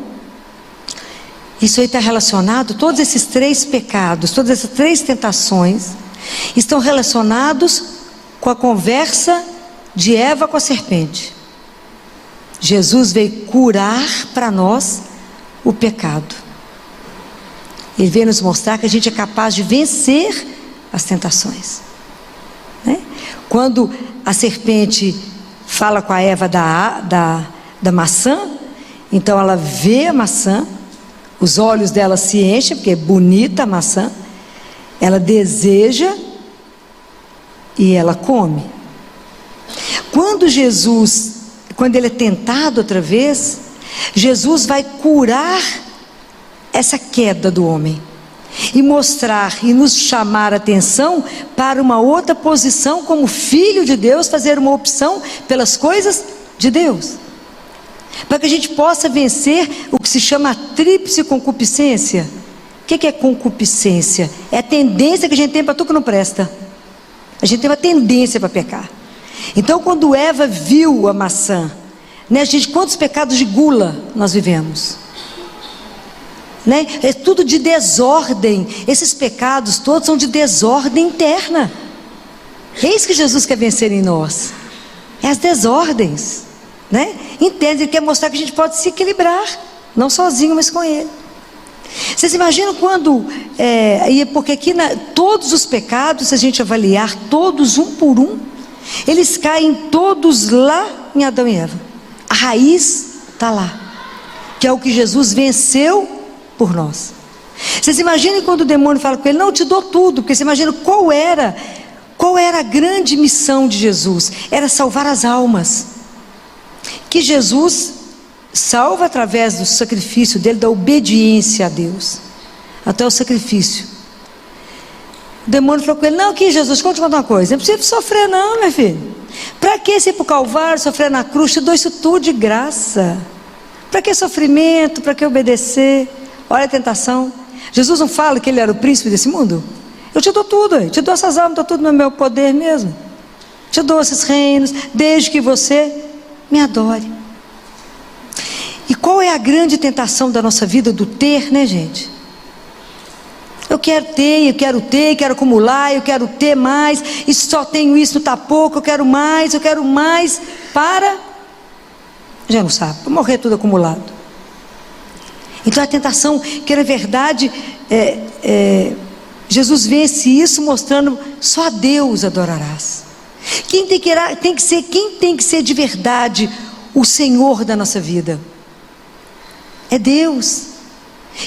isso aí está relacionado, todos esses 3 pecados, todas essas 3 tentações, estão relacionados com a conversa de Eva com a serpente. Jesus veio curar para nós o pecado. Ele veio nos mostrar que a gente é capaz de vencer as tentações, né? Quando a serpente fala com a Eva da maçã. Então ela vê a maçã, os olhos dela se enchem, porque é bonita a maçã, ela deseja e ela come. Quando ele é tentado outra vez, Jesus vai curar essa queda do homem e mostrar e nos chamar a atenção para uma outra posição como filho de Deus, fazer uma opção pelas coisas de Deus, para que a gente possa vencer o que se chama a tríplice concupiscência. O que é concupiscência? É a tendência que a gente tem para tudo que não presta. A gente tem uma tendência para pecar. Então quando Eva viu a maçã, né, gente, quantos pecados de gula nós vivemos? Né? É tudo de desordem. Esses pecados todos são de desordem interna. É isso que Jesus quer vencer em nós. É as desordens, né? Entende? Ele quer mostrar que a gente pode se equilibrar, não sozinho, mas com Ele. Vocês imaginam quando porque aqui todos os pecados, se a gente avaliar todos um por um, eles caem todos lá em Adão e Eva. A raiz está lá, que é o que Jesus venceu por nós. Vocês imaginem quando o demônio fala com ele: não, eu te dou tudo. Porque você imagina qual era a grande missão de Jesus? Era salvar as almas, que Jesus salva através do sacrifício dele, da obediência a Deus, até o sacrifício. O demônio falou com ele: não, aqui Jesus, deixa eu te contar uma coisa, não precisa sofrer não, meu filho. Para que você ir para o Calvário, sofrer na cruz? Te dou isso tudo de graça. Para que sofrimento? Para que obedecer? Olha a tentação. Jesus não fala que ele era o príncipe desse mundo? Eu te dou tudo, eu te dou essas almas, estou tudo no meu poder mesmo. Te dou esses reinos, desde que você me adore. E qual é a grande tentação da nossa vida? Do ter, né, gente? Eu quero ter, quero acumular, eu quero ter mais, e só tenho isso, não está pouco, eu quero mais para... Já não sabe, para morrer tudo acumulado. Então a tentação, que na verdade, Jesus vence isso mostrando: só a Deus adorarás. Quem tem que ser de verdade o Senhor da nossa vida? É Deus.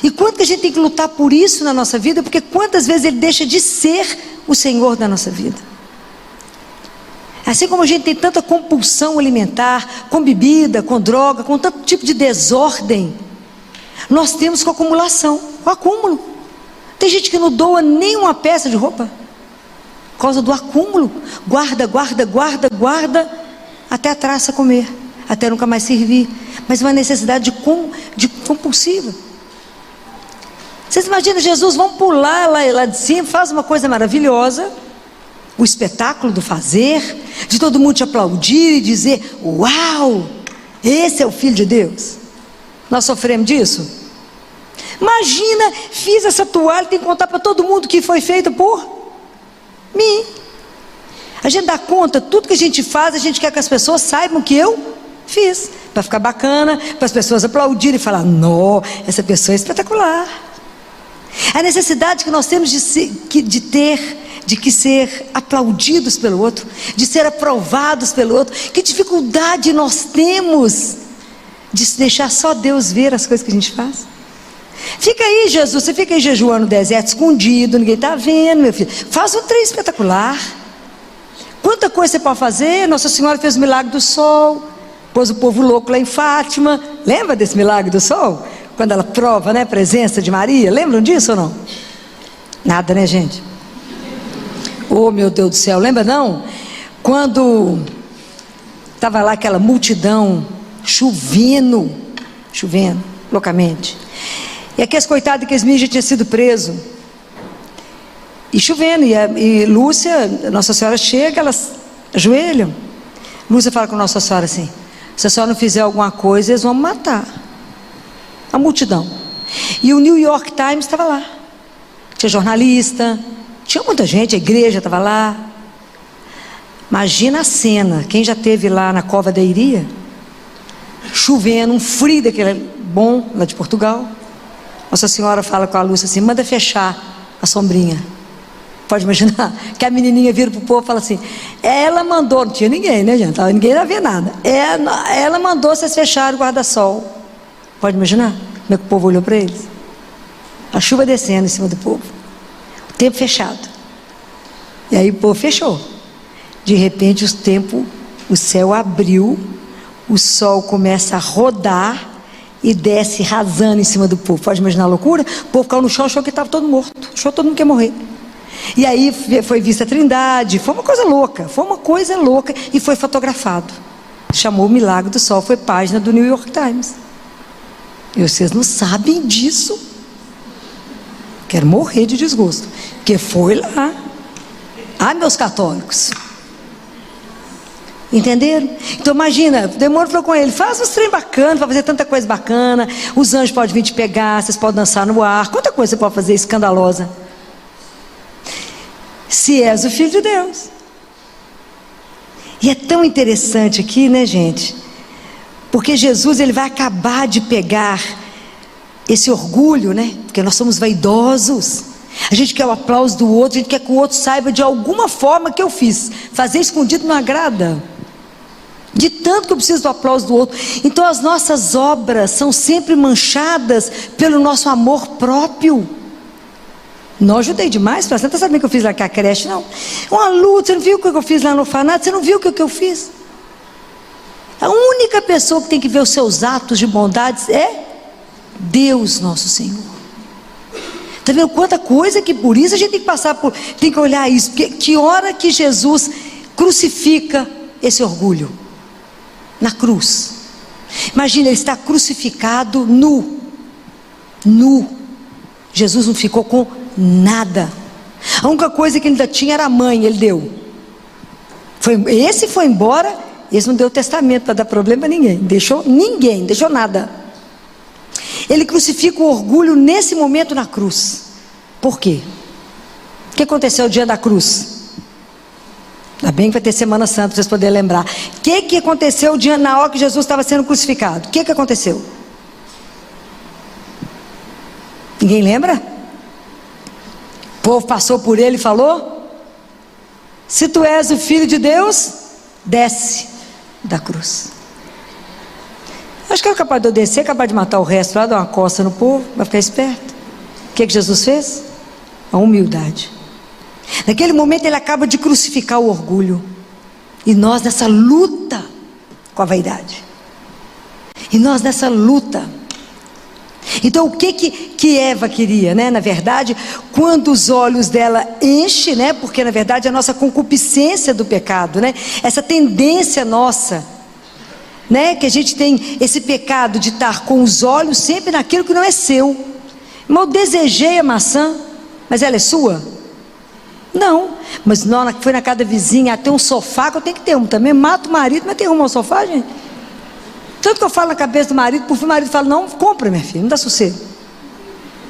E quanto que a gente tem que lutar por isso na nossa vida? Porque quantas vezes Ele deixa de ser o Senhor da nossa vida? Assim como a gente tem tanta compulsão alimentar, com bebida, com droga, com tanto tipo de desordem, nós temos com acumulação, com acúmulo. Tem gente que não doa nem uma peça de roupa, por causa do acúmulo. Guarda, até a traça comer, até nunca mais servir. Mas uma necessidade de compulsiva. Vocês imaginam, Jesus, vamos pular lá de cima, faz uma coisa maravilhosa, o espetáculo do fazer, de todo mundo te aplaudir e dizer: uau, esse é o Filho de Deus. Nós sofremos disso? Imagina, fiz essa toalha, tem que contar para todo mundo que foi feito por mim. A gente dá conta, tudo que a gente faz, a gente quer que as pessoas saibam que eu fiz, para ficar bacana, para as pessoas aplaudirem e falar: não, essa pessoa é espetacular. A necessidade que nós temos de ser aplaudidos pelo outro, de ser aprovados pelo outro. Que dificuldade nós temos de deixar só Deus ver as coisas que a gente faz. Fica aí, Jesus, você fica aí jejuando no deserto, escondido, ninguém está vendo, meu filho. Faz um trem espetacular. Quanta coisa você pode fazer. Nossa Senhora fez o milagre do sol, pôs o povo louco lá em Fátima. Lembra desse milagre do sol? Quando ela prova, né, a presença de Maria. Lembram disso ou não? Nada, né, gente? Oh, meu Deus do céu, lembra não? Quando estava lá aquela multidão, chovendo loucamente, e aqueles coitados, aqueles meninos já tinham sido presos, e chovendo, e Lúcia, Nossa Senhora chega, elas ajoelham. Lúcia fala com Nossa Senhora assim: se a senhora não fizer alguma coisa, eles vão me matar. A multidão. E o New York Times estava lá, tinha jornalista, tinha muita gente, a igreja estava lá. Imagina a cena. Quem já esteve lá na Cova da Iria, chovendo, um frio daquele bom, lá de Portugal. Nossa Senhora fala com a Lúcia assim: manda fechar a sombrinha. Pode imaginar que a menininha vira para o povo e fala assim: ela mandou, não tinha ninguém, né, gente? Ninguém ia ver nada. Ela mandou vocês fecharem o guarda-sol. Pode imaginar como é que o povo olhou para eles? A chuva descendo em cima do povo, o tempo fechado. E aí o povo fechou. De repente o céu abriu, o sol começa a rodar e desce rasando em cima do povo. Pode imaginar a loucura? O povo caiu no chão, achou que estava todo morto, achou que todo mundo que ia morrer. E aí foi vista a Trindade, foi uma coisa louca, e foi fotografado. Chamou o milagre do sol, foi página do New York Times. E vocês não sabem disso. Quero morrer de desgosto, porque foi lá. Meus católicos, entenderam? Então imagina, o demônio falou com ele: faz uns trem bacana, para fazer tanta coisa bacana, os anjos podem vir te pegar, vocês podem dançar no ar, quanta coisa você pode fazer escandalosa, se és o Filho de Deus. E é tão interessante aqui, né, gente? Porque Jesus, ele vai acabar de pegar esse orgulho, né? Porque nós somos vaidosos, a gente quer o aplauso do outro, a gente quer que o outro saiba de alguma forma que eu fiz. Fazer escondido não agrada, de tanto que eu preciso do aplauso do outro. Então as nossas obras são sempre manchadas pelo nosso amor próprio. Não ajudei demais, você não está sabendo o que eu fiz lá com a creche, não? Uma luta, você não viu o que eu fiz lá no orfanato? Você não viu o que eu fiz? A única pessoa que tem que ver os seus atos de bondade é Deus nosso Senhor. Está vendo quanta coisa que por isso a gente tem que passar por, tem que olhar isso, porque que hora que Jesus crucifica esse orgulho? Na cruz. Imagina, ele está crucificado nu. Jesus não ficou com nada. A única coisa que ele ainda tinha era a mãe, ele deu. Esse foi embora, esse não deu testamento para dar problema a ninguém, deixou nada. Ele crucifica o orgulho nesse momento na cruz. Por quê? O que aconteceu no dia da cruz? Ainda bem que vai ter Semana Santa para vocês poderem lembrar. O que aconteceu na hora que Jesus estava sendo crucificado? O que aconteceu? Ninguém lembra? O povo passou por ele e falou: se tu és o Filho de Deus, desce da cruz. Acho que era capaz de eu descer, capaz de matar o resto lá, dar uma coça no povo, vai ficar esperto. O que Jesus fez? A humildade. Naquele momento ele acaba de crucificar o orgulho. E nós nessa luta com a vaidade. E nós nessa luta. Então o que Eva queria, né? Na verdade, quando os olhos dela enchem, né? Porque na verdade a nossa concupiscência do pecado, né? Essa tendência nossa, né? Que a gente tem esse pecado de estar com os olhos sempre naquilo que não é seu. Mas eu desejei a maçã, mas ela é sua? Não. Mas não, foi na casa da vizinha, tem um sofá que eu tenho que ter um também. Mato o marido, mas tem um sofá, gente. Tanto que eu falo na cabeça do marido, por fim o marido fala: não, compra, minha filha, não dá sossego.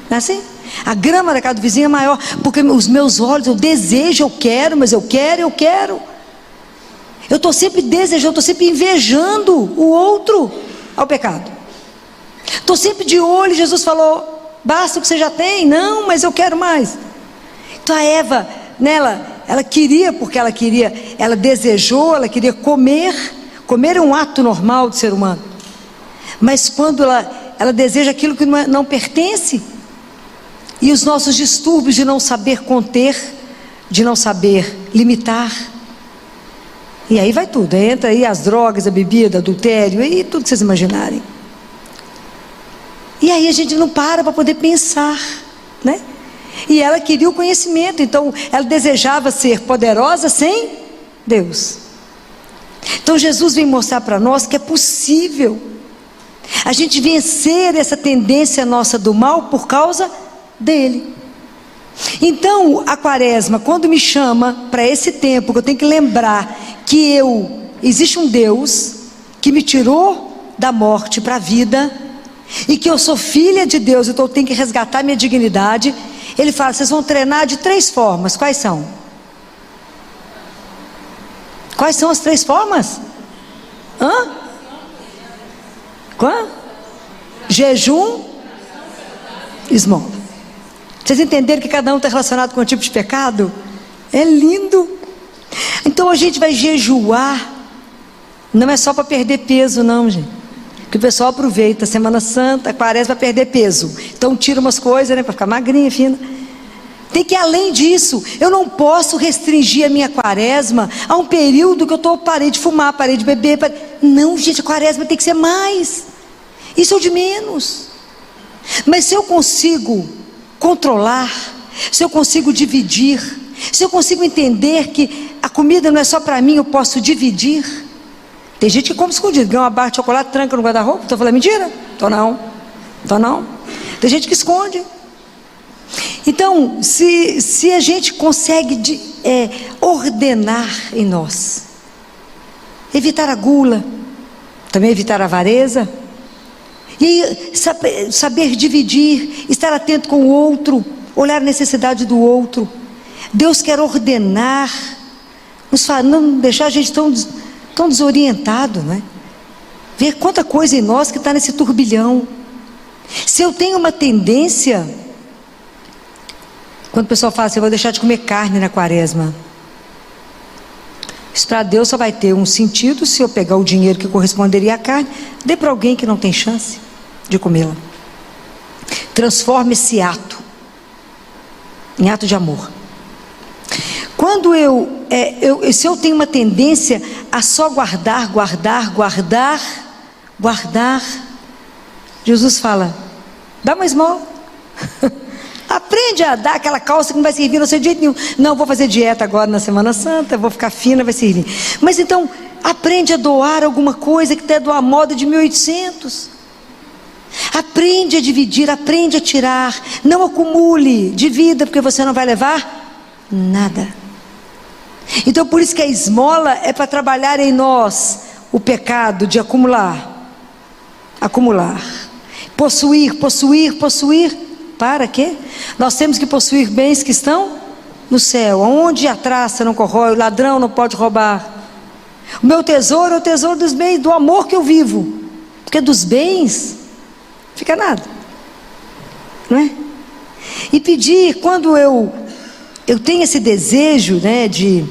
Não é assim? A grama da casa do vizinho é maior, porque os meus olhos, eu desejo, eu quero, mas eu quero. Eu estou sempre desejando, eu estou sempre invejando o outro ao pecado. Estou sempre de olho. Jesus falou: basta o que você já tem. Não, mas eu quero mais. Então a Eva, ela queria, porque ela desejou, ela queria comer. Comer é um ato normal do ser humano. Mas quando ela deseja aquilo que não pertence, e os nossos distúrbios de não saber conter, de não saber limitar, e aí vai tudo, entra aí as drogas, a bebida, adultério, e tudo que vocês imaginarem. E aí a gente não para poder pensar, né? E ela queria o conhecimento, então ela desejava ser poderosa sem Deus. Então Jesus vem mostrar para nós que é possível a gente vencer essa tendência nossa do mal por causa dele. Então a quaresma, quando me chama para esse tempo, que eu tenho que lembrar que existe um Deus que me tirou da morte para a vida, e que eu sou filha de Deus, então eu tenho que resgatar minha dignidade. Ele fala: vocês vão treinar de 3 formas. Quais são? Quais são as 3 formas? Qual? Jejum, esmola. Vocês entenderam que cada um está relacionado com um tipo de pecado? É lindo. Então a gente vai jejuar, não é só para perder peso não, gente, que o pessoal aproveita a Semana Santa, a Quaresma, para perder peso, então tira umas coisas, né, para ficar magrinha, fina. Tem que ir além disso. Eu não posso restringir a minha Quaresma a um período que eu parei de fumar, parei de beber, não, gente, a Quaresma tem que ser mais, isso é o de menos. Mas se eu consigo controlar, se eu consigo dividir, se eu consigo entender que a comida não é só para mim, eu posso dividir. Tem gente que come escondido, ganha uma barra de chocolate, tranca no guarda-roupa. Estou falando mentira? Estou não. Tem gente que esconde. Então, se a gente consegue ordenar em nós, evitar a gula, também evitar a avareza, e saber dividir, estar atento com o outro, olhar a necessidade do outro. Deus quer ordenar, não deixar a gente tão desorientado, né? Ver quanta coisa em nós que está nesse turbilhão. Se eu tenho uma tendência, quando o pessoal fala assim, eu vou deixar de comer carne na Quaresma, isso para Deus só vai ter um sentido se eu pegar o dinheiro que corresponderia à carne, dê para alguém que não tem chance de comê-la. Transforme esse ato em ato de amor. Quando se eu tenho uma tendência a só guardar, Jesus fala, dá uma esmola. Aprende a dar aquela calça que não vai servir no seu jeito nenhum. Não, vou fazer dieta agora na Semana Santa, vou ficar fina, vai servir. Mas então, aprende a doar alguma coisa que até doar moda de 1800. Aprende a dividir, aprende a tirar. Não acumule, divida, porque você não vai levar nada. Então por isso que a esmola é para trabalhar em nós o pecado de acumular. Possuir. Para quê? Nós temos que possuir bens que estão no céu, onde a traça não corrói, o ladrão não pode roubar. O meu tesouro é o tesouro dos bens, do amor que eu vivo, porque dos bens fica nada, não é? E pedir, quando eu tenho esse desejo, né, de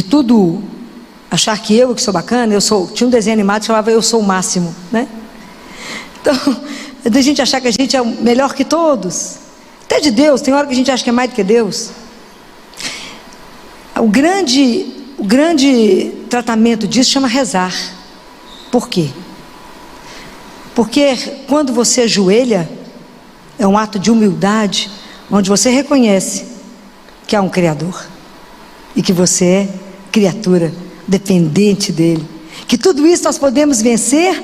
tudo achar que eu que sou bacana, tinha um desenho animado que chamava Eu Sou o Máximo, né? Então, da gente achar que a gente é o melhor que todos, até de Deus, tem hora que a gente acha que é mais do que Deus. O grande tratamento disso chama rezar. Por quê? Porque quando você ajoelha, é um ato de humildade, onde você reconhece que há um Criador, e que você é criatura dependente dEle, que tudo isso nós podemos vencer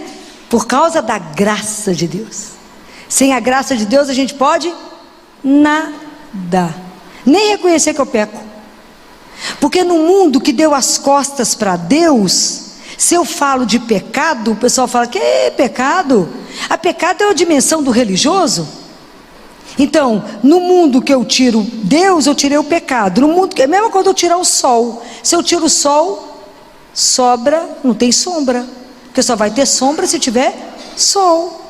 por causa da graça de Deus. Sem a graça de Deus a gente pode nada, nem reconhecer que eu peco, porque no mundo que deu as costas para Deus, se eu falo de pecado, o pessoal fala, que pecado? A pecado é a dimensão do religioso. Então, no mundo que eu tiro Deus, eu tirei o pecado. No mundo que é mesmo quando eu tirar o sol, se eu tiro o sol, sobra, não tem sombra, porque só vai ter sombra se tiver sol.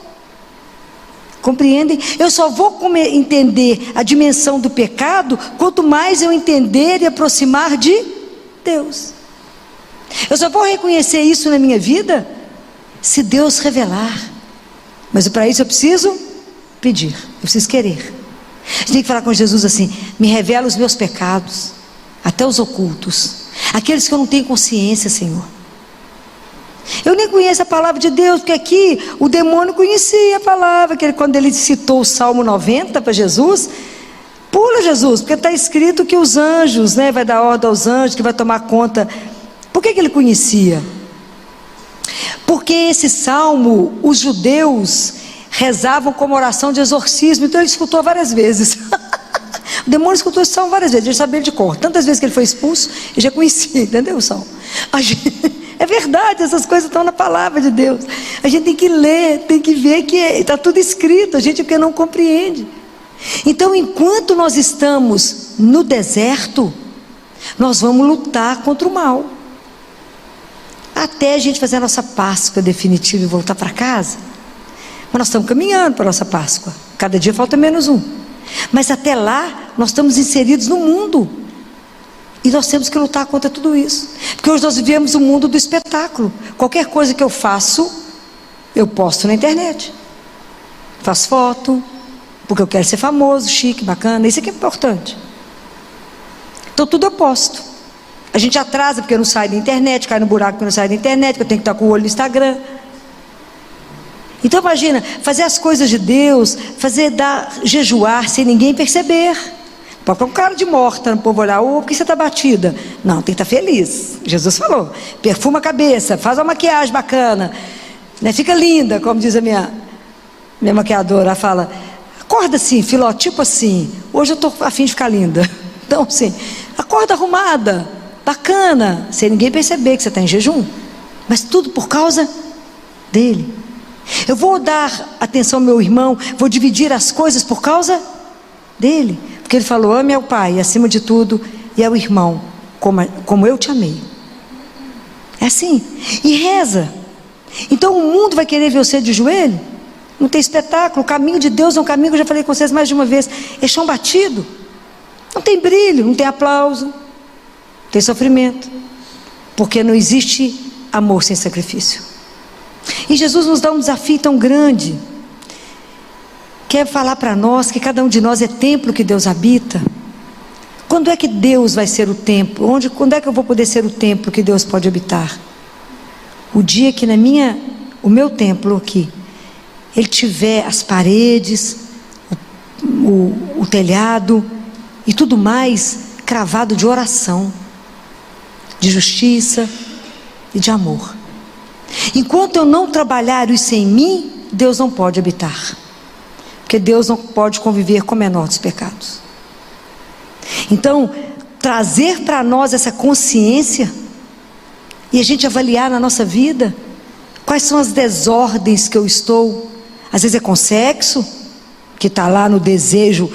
Compreendem? Eu só vou entender a dimensão do pecado quanto mais eu entender e aproximar de Deus. Eu só vou reconhecer isso na minha vida se Deus revelar. Mas para isso eu preciso pedir, eu preciso querer. A gente tem que falar com Jesus assim: me revela os meus pecados, até os ocultos, aqueles que eu não tenho consciência, Senhor. Eu nem conheço a palavra de Deus, porque aqui o demônio conhecia a palavra, que quando ele citou o Salmo 90 para Jesus, pula Jesus, porque está escrito que os anjos, né, vai dar ordem aos anjos, que vai tomar conta. Por que ele conhecia? Porque esse salmo, os judeus rezavam como oração de exorcismo, então ele escutou várias vezes. O demônio escutou esse salmo várias vezes, ele sabia de cor, tantas vezes que ele foi expulso, ele já conhecia, entendeu o salmo? É verdade, essas coisas estão na palavra de Deus. A gente tem que ler, tem que ver que está tudo escrito, a gente porque não compreende. Então, enquanto nós estamos no deserto, nós vamos lutar contra o mal, até a gente fazer a nossa Páscoa definitiva e voltar para casa. Mas nós estamos caminhando para a nossa Páscoa, cada dia falta menos um. Mas até lá, nós estamos inseridos no mundo. E nós temos que lutar contra tudo isso. Porque hoje nós vivemos o mundo do espetáculo. Qualquer coisa que eu faço, eu posto na internet. Faço foto, porque eu quero ser famoso, chique, bacana. Isso aqui é importante. Então tudo eu posto. A gente atrasa porque eu não saio da internet, cai no buraco porque eu não saio da internet, porque eu tenho que estar com o olho no Instagram. Então imagina, fazer as coisas de Deus, jejuar sem ninguém perceber. Pode pôr um cara de morta, o povo olhar, por que você está batida? Não, tem que estar feliz. Jesus falou, perfuma a cabeça, faz uma maquiagem bacana, né? Fica linda, como diz a minha maquiadora, ela fala, acorda assim, filó, tipo assim, hoje eu estou a fim de ficar linda. Então assim, acorda arrumada, bacana, sem ninguém perceber que você está em jejum, mas tudo por causa dele. Eu vou dar atenção ao meu irmão, vou dividir as coisas por causa dele, porque ele falou, ame ao pai acima de tudo e ao irmão como eu te amei. É assim, e reza. Então o mundo vai querer ver você de joelho? Não tem espetáculo. O caminho de Deus é um caminho que eu já falei com vocês mais de uma vez, é chão batido, não tem brilho, não tem aplauso, não tem sofrimento, porque não existe amor sem sacrifício. E Jesus nos dá um desafio tão grande, quer falar para nós que cada um de nós é templo que Deus habita. Quando é que Deus vai ser o templo? Quando é que eu vou poder ser o templo que Deus pode habitar? O dia que o meu templo aqui, ele tiver as paredes, o telhado e tudo mais cravado de oração, de justiça e de amor. Enquanto eu não trabalhar isso em mim, Deus não pode habitar, porque Deus não pode conviver com o menor dos pecados. Então, trazer para nós essa consciência e a gente avaliar na nossa vida quais são as desordens que eu estou. Às vezes é com sexo, que está lá no desejo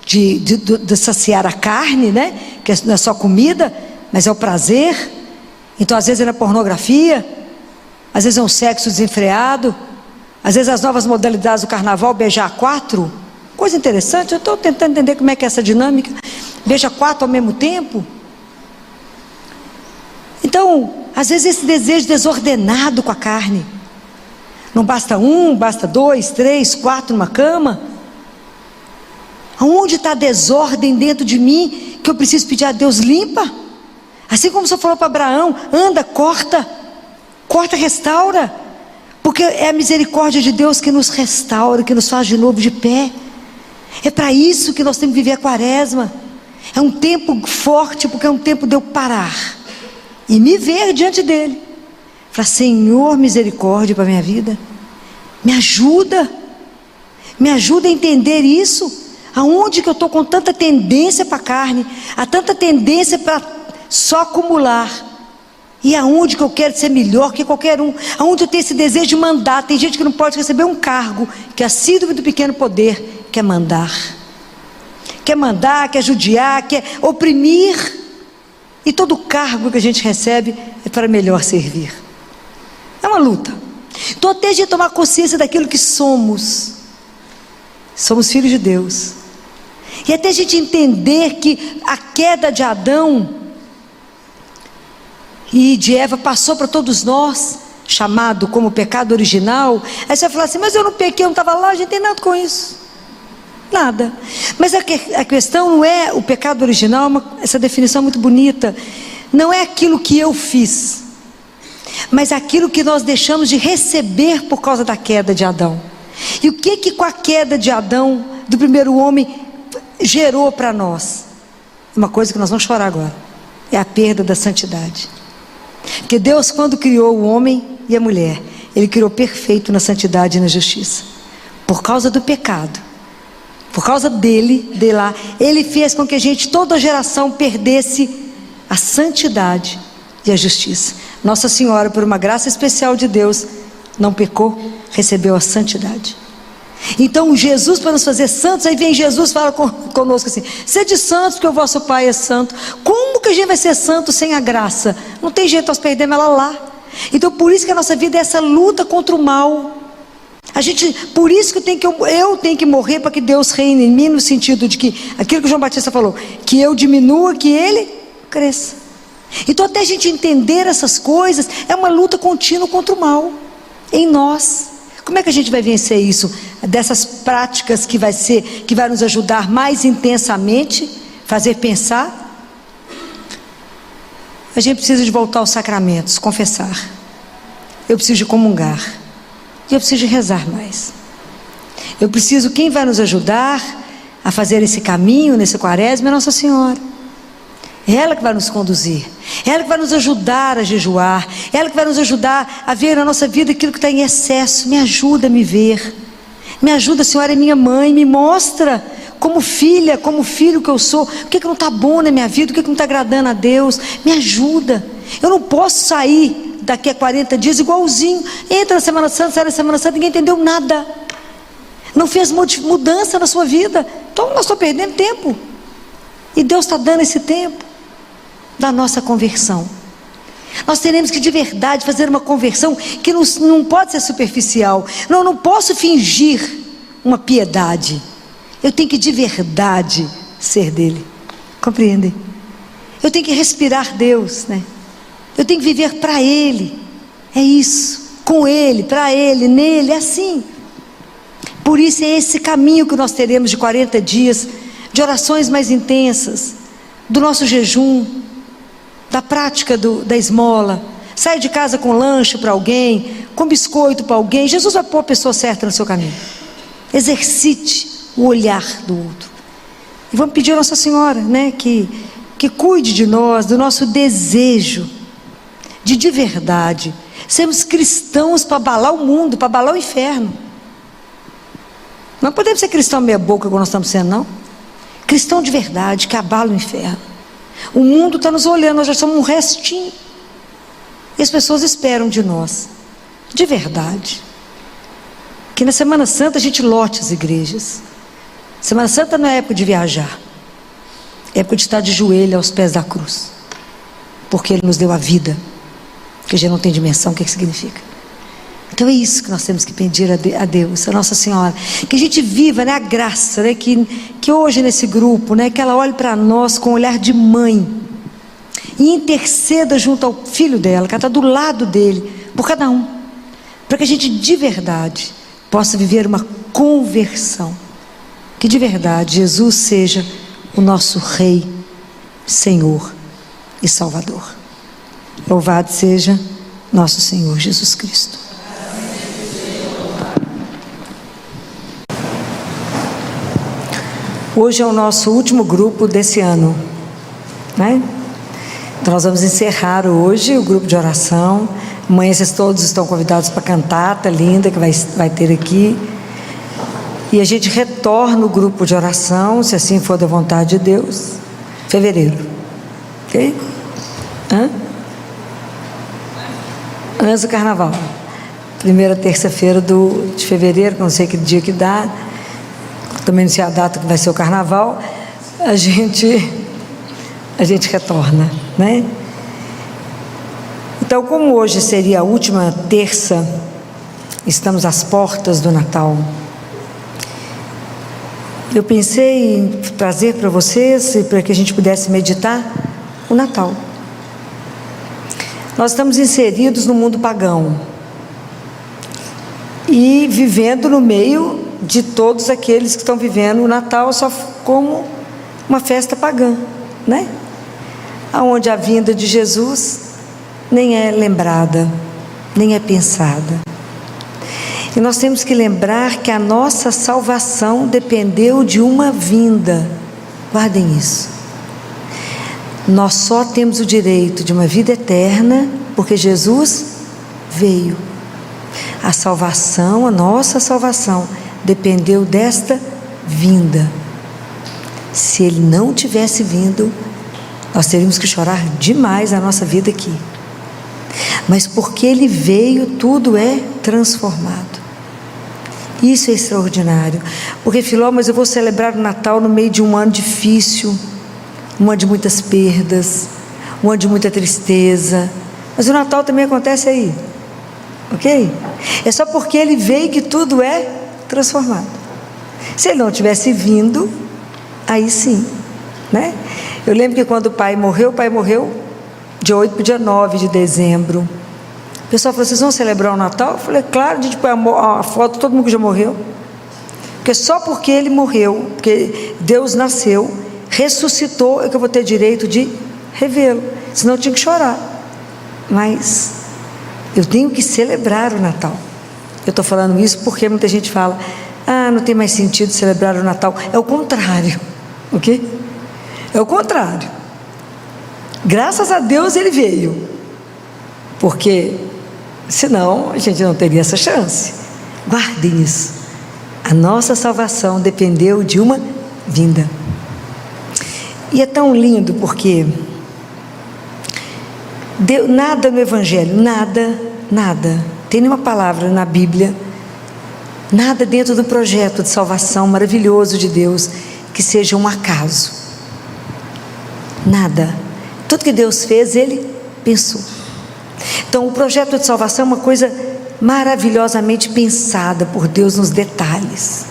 de saciar a carne, né? Que não é só comida, mas é o prazer. Então às vezes é na pornografia, às vezes é um sexo desenfreado, às vezes as novas modalidades do carnaval, beijar 4, coisa interessante. Eu estou tentando entender como é que é essa dinâmica, beija 4 ao mesmo tempo. Então às vezes esse desejo desordenado com a carne, não basta 1, basta 2, 3, 4 numa cama. Aonde está a desordem dentro de mim, que eu preciso pedir a Deus, limpa? Assim como o Senhor falou para Abraão, anda, corta, restaura, porque é a misericórdia de Deus que nos restaura, que nos faz de novo de pé. É para isso que nós temos que viver a quaresma. É um tempo forte, porque é um tempo de eu parar e me ver diante dele, falar, Senhor, misericórdia para a minha vida, me ajuda a entender isso. Aonde que eu estou com tanta tendência para a carne, há tanta tendência para só acumular, e aonde que eu quero ser melhor que qualquer um, aonde eu tenho esse desejo de mandar. Tem gente que não pode receber um cargo, que é a síndrome do pequeno poder, quer mandar, quer judiar, quer oprimir, e todo cargo que a gente recebe é para melhor servir. É uma luta. Então até a gente tomar consciência daquilo que somos filhos de Deus, e até a gente entender que a queda de Adão e de Eva passou para todos nós, chamado como pecado original. Aí você vai falar assim, mas eu não pequei, eu não estava lá. A gente tem nada com isso, nada. Mas a questão não é o pecado original, essa definição é muito bonita, não é aquilo que eu fiz, mas aquilo que nós deixamos de receber por causa da queda de Adão. E o que com a queda de Adão, do primeiro homem, gerou para nós? Uma coisa que nós vamos chorar agora, é a perda da santidade. Porque Deus, quando criou o homem e a mulher, Ele criou perfeito na santidade e na justiça. Por causa do pecado, por causa dele, de lá, Ele fez com que a gente, toda geração, perdesse a santidade e a justiça. Nossa Senhora, por uma graça especial de Deus, não pecou, recebeu a santidade. Então Jesus, para nos fazer santos, aí vem Jesus, fala conosco assim, sede santos porque o vosso Pai é santo. Como que a gente vai ser santo sem a graça? Não tem jeito, nós perdemos ela lá. Então por isso que a nossa vida é essa luta contra o mal, Por isso que eu tenho que morrer para que Deus reine em mim, no sentido de que, aquilo que João Batista falou, que eu diminua, que Ele cresça. Então, até a gente entender essas coisas, é uma luta contínua contra o mal, em nós. Como é que a gente vai vencer isso? Dessas práticas que vai nos ajudar mais intensamente, fazer pensar. A gente precisa de voltar aos sacramentos, confessar. Eu preciso de comungar. E eu preciso de rezar mais. Quem vai nos ajudar a fazer esse caminho, nesse quaresma, é Nossa Senhora. É ela que vai nos conduzir. É ela que vai nos ajudar a jejuar. É ela que vai nos ajudar a ver na nossa vida aquilo que está em excesso. Me ajuda a me ver. Me ajuda, a Senhora é minha mãe. Me mostra como filha, como filho que eu sou. O que não está bom na minha vida, o que não está agradando a Deus. Me ajuda. Eu não posso sair daqui a 40 dias igualzinho. Entra na Semana Santa, sai na Semana Santa, ninguém entendeu nada. Não fez mudança na sua vida. Então nós estamos perdendo tempo. E Deus está dando esse tempo da nossa conversão. Nós teremos que de verdade fazer uma conversão que não pode ser superficial. Não posso fingir uma piedade. Eu tenho que de verdade ser dele. Compreendem? Eu tenho que respirar Deus, né? Eu tenho que viver para Ele. É isso. Com Ele, para Ele, nele, é assim. Por isso é esse caminho que nós teremos de 40 dias, de orações mais intensas, do nosso jejum, da prática da esmola. Sai de casa com lanche para alguém, com biscoito para alguém. Jesus vai pôr a pessoa certa no seu caminho. Exercite o olhar do outro. E vamos pedir a Nossa Senhora, né, que cuide de nós, do nosso desejo de verdade sermos cristãos para abalar o mundo, para abalar o inferno. Não podemos ser cristão meia boca como nós estamos sendo, não. Cristão de verdade, que abala o inferno. O mundo está nos olhando, nós já somos um restinho. E as pessoas esperam de nós, de verdade, que na Semana Santa a gente lote as igrejas. Semana Santa não é época de viajar, é época de estar de joelho aos pés da cruz, porque Ele nos deu a vida, que a gente não tem dimensão, o que significa. Então é isso que nós temos que pedir a Deus, a Nossa Senhora, que a gente viva, né, a graça, né, que hoje nesse grupo, né, que ela olhe para nós com um olhar de mãe, e interceda junto ao filho dela, que ela está do lado dele, por cada um, para que a gente de verdade possa viver uma conversão, que de verdade Jesus seja o nosso Rei, Senhor e Salvador. Louvado seja nosso Senhor Jesus Cristo. Hoje é o nosso último grupo desse ano, né? Então nós vamos encerrar hoje o grupo de oração. Amanhã vocês todos estão convidados para a cantata linda que vai ter aqui. E a gente retorna o grupo de oração, se assim for da vontade de Deus, fevereiro. Ok? Antes do carnaval. Primeira terça-feira de fevereiro, que não sei que dia que dá. Também não sei a data que vai ser o carnaval. A gente retorna, né? Então, como hoje seria a última terça, estamos às portas do Natal. Eu pensei em trazer para vocês, para que a gente pudesse meditar, o Natal. Nós estamos inseridos no mundo pagão e vivendo no meio de todos aqueles que estão vivendo o Natal só como uma festa pagã, né? Onde a vinda de Jesus nem é lembrada, nem é pensada. E nós temos que lembrar que a nossa salvação dependeu de uma vinda. Guardem isso. Nós só temos o direito de uma vida eterna porque Jesus veio. A salvação, a nossa salvação, dependeu desta vinda. Se Ele não tivesse vindo, nós teríamos que chorar demais a nossa vida aqui. Mas porque Ele veio, tudo é transformado. Isso é extraordinário. Porque, Filó, mas eu vou celebrar o Natal no meio de um ano difícil, um ano de muitas perdas, um ano de muita tristeza. Mas o Natal também acontece aí. ok? É só porque ele veio que tudo é transformado. Se ele não tivesse vindo, aí sim, né? Eu lembro que quando o pai morreu de 8 para o dia 9 de dezembro. O pessoal falou: vocês vão celebrar o Natal? Eu falei: claro, a gente põe a foto de todo mundo que já morreu. Porque só porque ele morreu, porque Deus nasceu, ressuscitou, é que eu vou ter direito de revê-lo. Senão eu tinha que chorar. Mas eu tenho que celebrar o Natal. Eu estou falando isso porque muita gente fala: ah, não tem mais sentido celebrar o Natal. É o contrário, ok? É o contrário. Graças a Deus ele veio, porque senão a gente não teria essa chance. Guardem isso. A nossa salvação dependeu de uma vinda. E é tão lindo porque nada no Evangelho, nada, tem nenhuma palavra na Bíblia, nada dentro do projeto de salvação maravilhoso de Deus que seja um acaso. Nada. Tudo que Deus fez, Ele pensou. Então o projeto de salvação é uma coisa maravilhosamente pensada por Deus nos detalhes.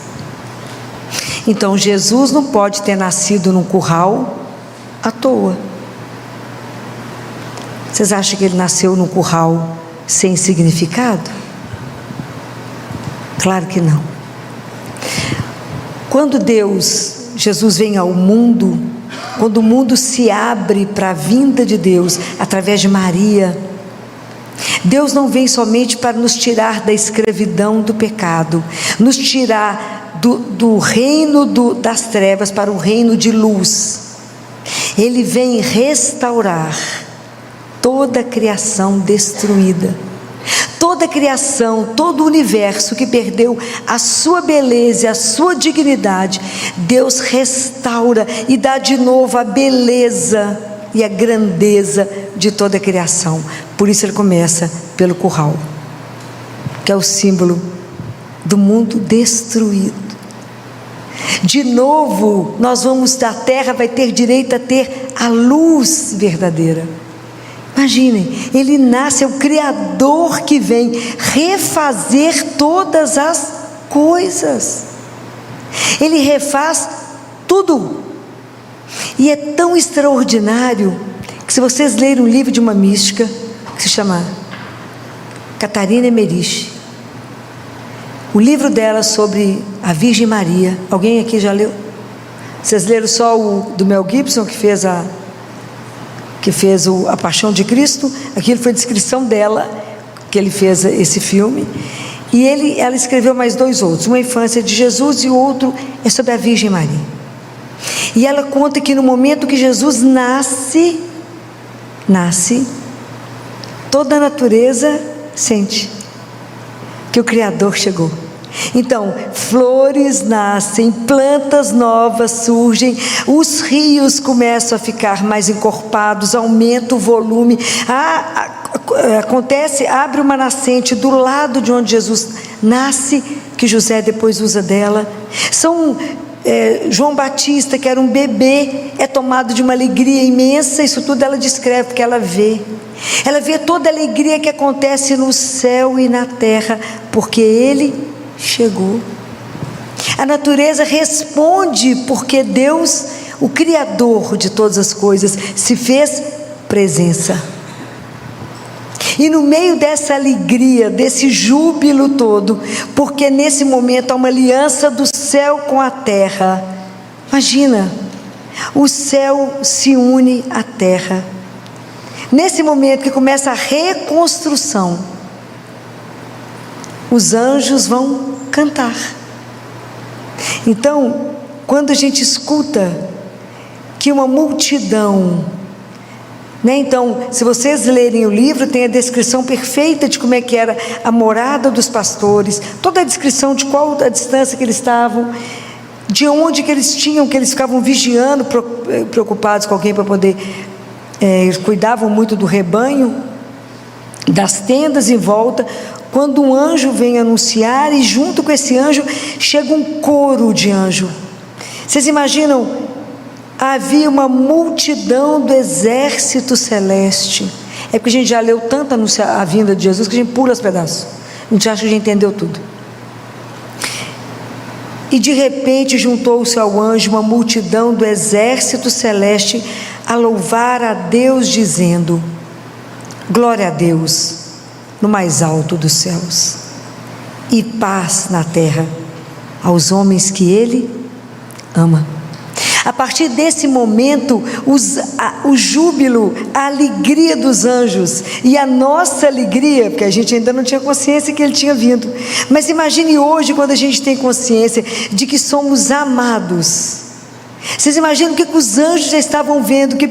Então Jesus não pode ter nascido num curral à toa. Vocês acham que ele nasceu num curral sem significado? Claro que não. Quando Jesus vem ao mundo, quando o mundo se abre para a vinda de Deus através de Maria, Deus não vem somente para nos tirar da escravidão do pecado, nos tirar do reino das trevas para o reino de luz. Ele vem restaurar toda a criação destruída, toda a criação, todo o universo que perdeu a sua beleza e a sua dignidade. Deus restaura e dá de novo a beleza e a grandeza de toda a criação. Por isso ele começa pelo curral, que é o símbolo do mundo destruído. De novo, a terra vai ter direito a ter a luz verdadeira. Imaginem, ele nasce, é o Criador que vem refazer todas as coisas. Ele refaz tudo. E é tão extraordinário que, se vocês lerem um livro de uma mística que se chama Catarina Emmerich, o livro dela sobre a Virgem Maria, alguém aqui já leu? Vocês leram só o do Mel Gibson, que fez a Paixão de Cristo? Aquilo foi a descrição dela, que ele fez esse filme. E ela escreveu mais 2 outros, uma Infância de Jesus e o outro é sobre a Virgem Maria. E ela conta que no momento que Jesus nasce, toda a natureza sente que o Criador chegou. Então, flores nascem, plantas novas surgem, os rios começam a ficar mais encorpados, aumenta o volume, abre uma nascente do lado de onde Jesus nasce, que José depois usa dela. João Batista, que era um bebê, é tomado de uma alegria imensa. Isso tudo ela descreve, porque ela vê toda a alegria que acontece no céu e na terra, porque ele chegou. A natureza responde, porque Deus, o Criador de todas as coisas, se fez presença. E no meio dessa alegria, desse júbilo todo, porque nesse momento há uma aliança do céu com a terra. Imagina, o céu se une à terra. Nesse momento que começa a reconstrução, os anjos vão cantar. Então, quando a gente escuta que uma multidão, então, se vocês lerem o livro, tem a descrição perfeita de como é que era a morada dos pastores, toda a descrição de qual a distância que eles estavam, de onde que eles ficavam vigiando, preocupados com alguém para poder, eles cuidavam muito do rebanho, das tendas em volta. Quando um anjo vem anunciar, e junto com esse anjo chega um coro de anjo. Vocês imaginam? Havia uma multidão do exército celeste. É porque a gente já leu tanto anunciar a vinda de Jesus que a gente pula os pedaços. A gente acha que já entendeu tudo. E de repente juntou-se ao anjo uma multidão do exército celeste a louvar a Deus, dizendo: glória a Deus no mais alto dos céus, e paz na terra aos homens que Ele ama. A partir desse momento, o júbilo, a alegria dos anjos e a nossa alegria, porque a gente ainda não tinha consciência que Ele tinha vindo, mas imagine hoje, quando a gente tem consciência de que somos amados. Vocês imaginam o que os anjos já estavam vendo, que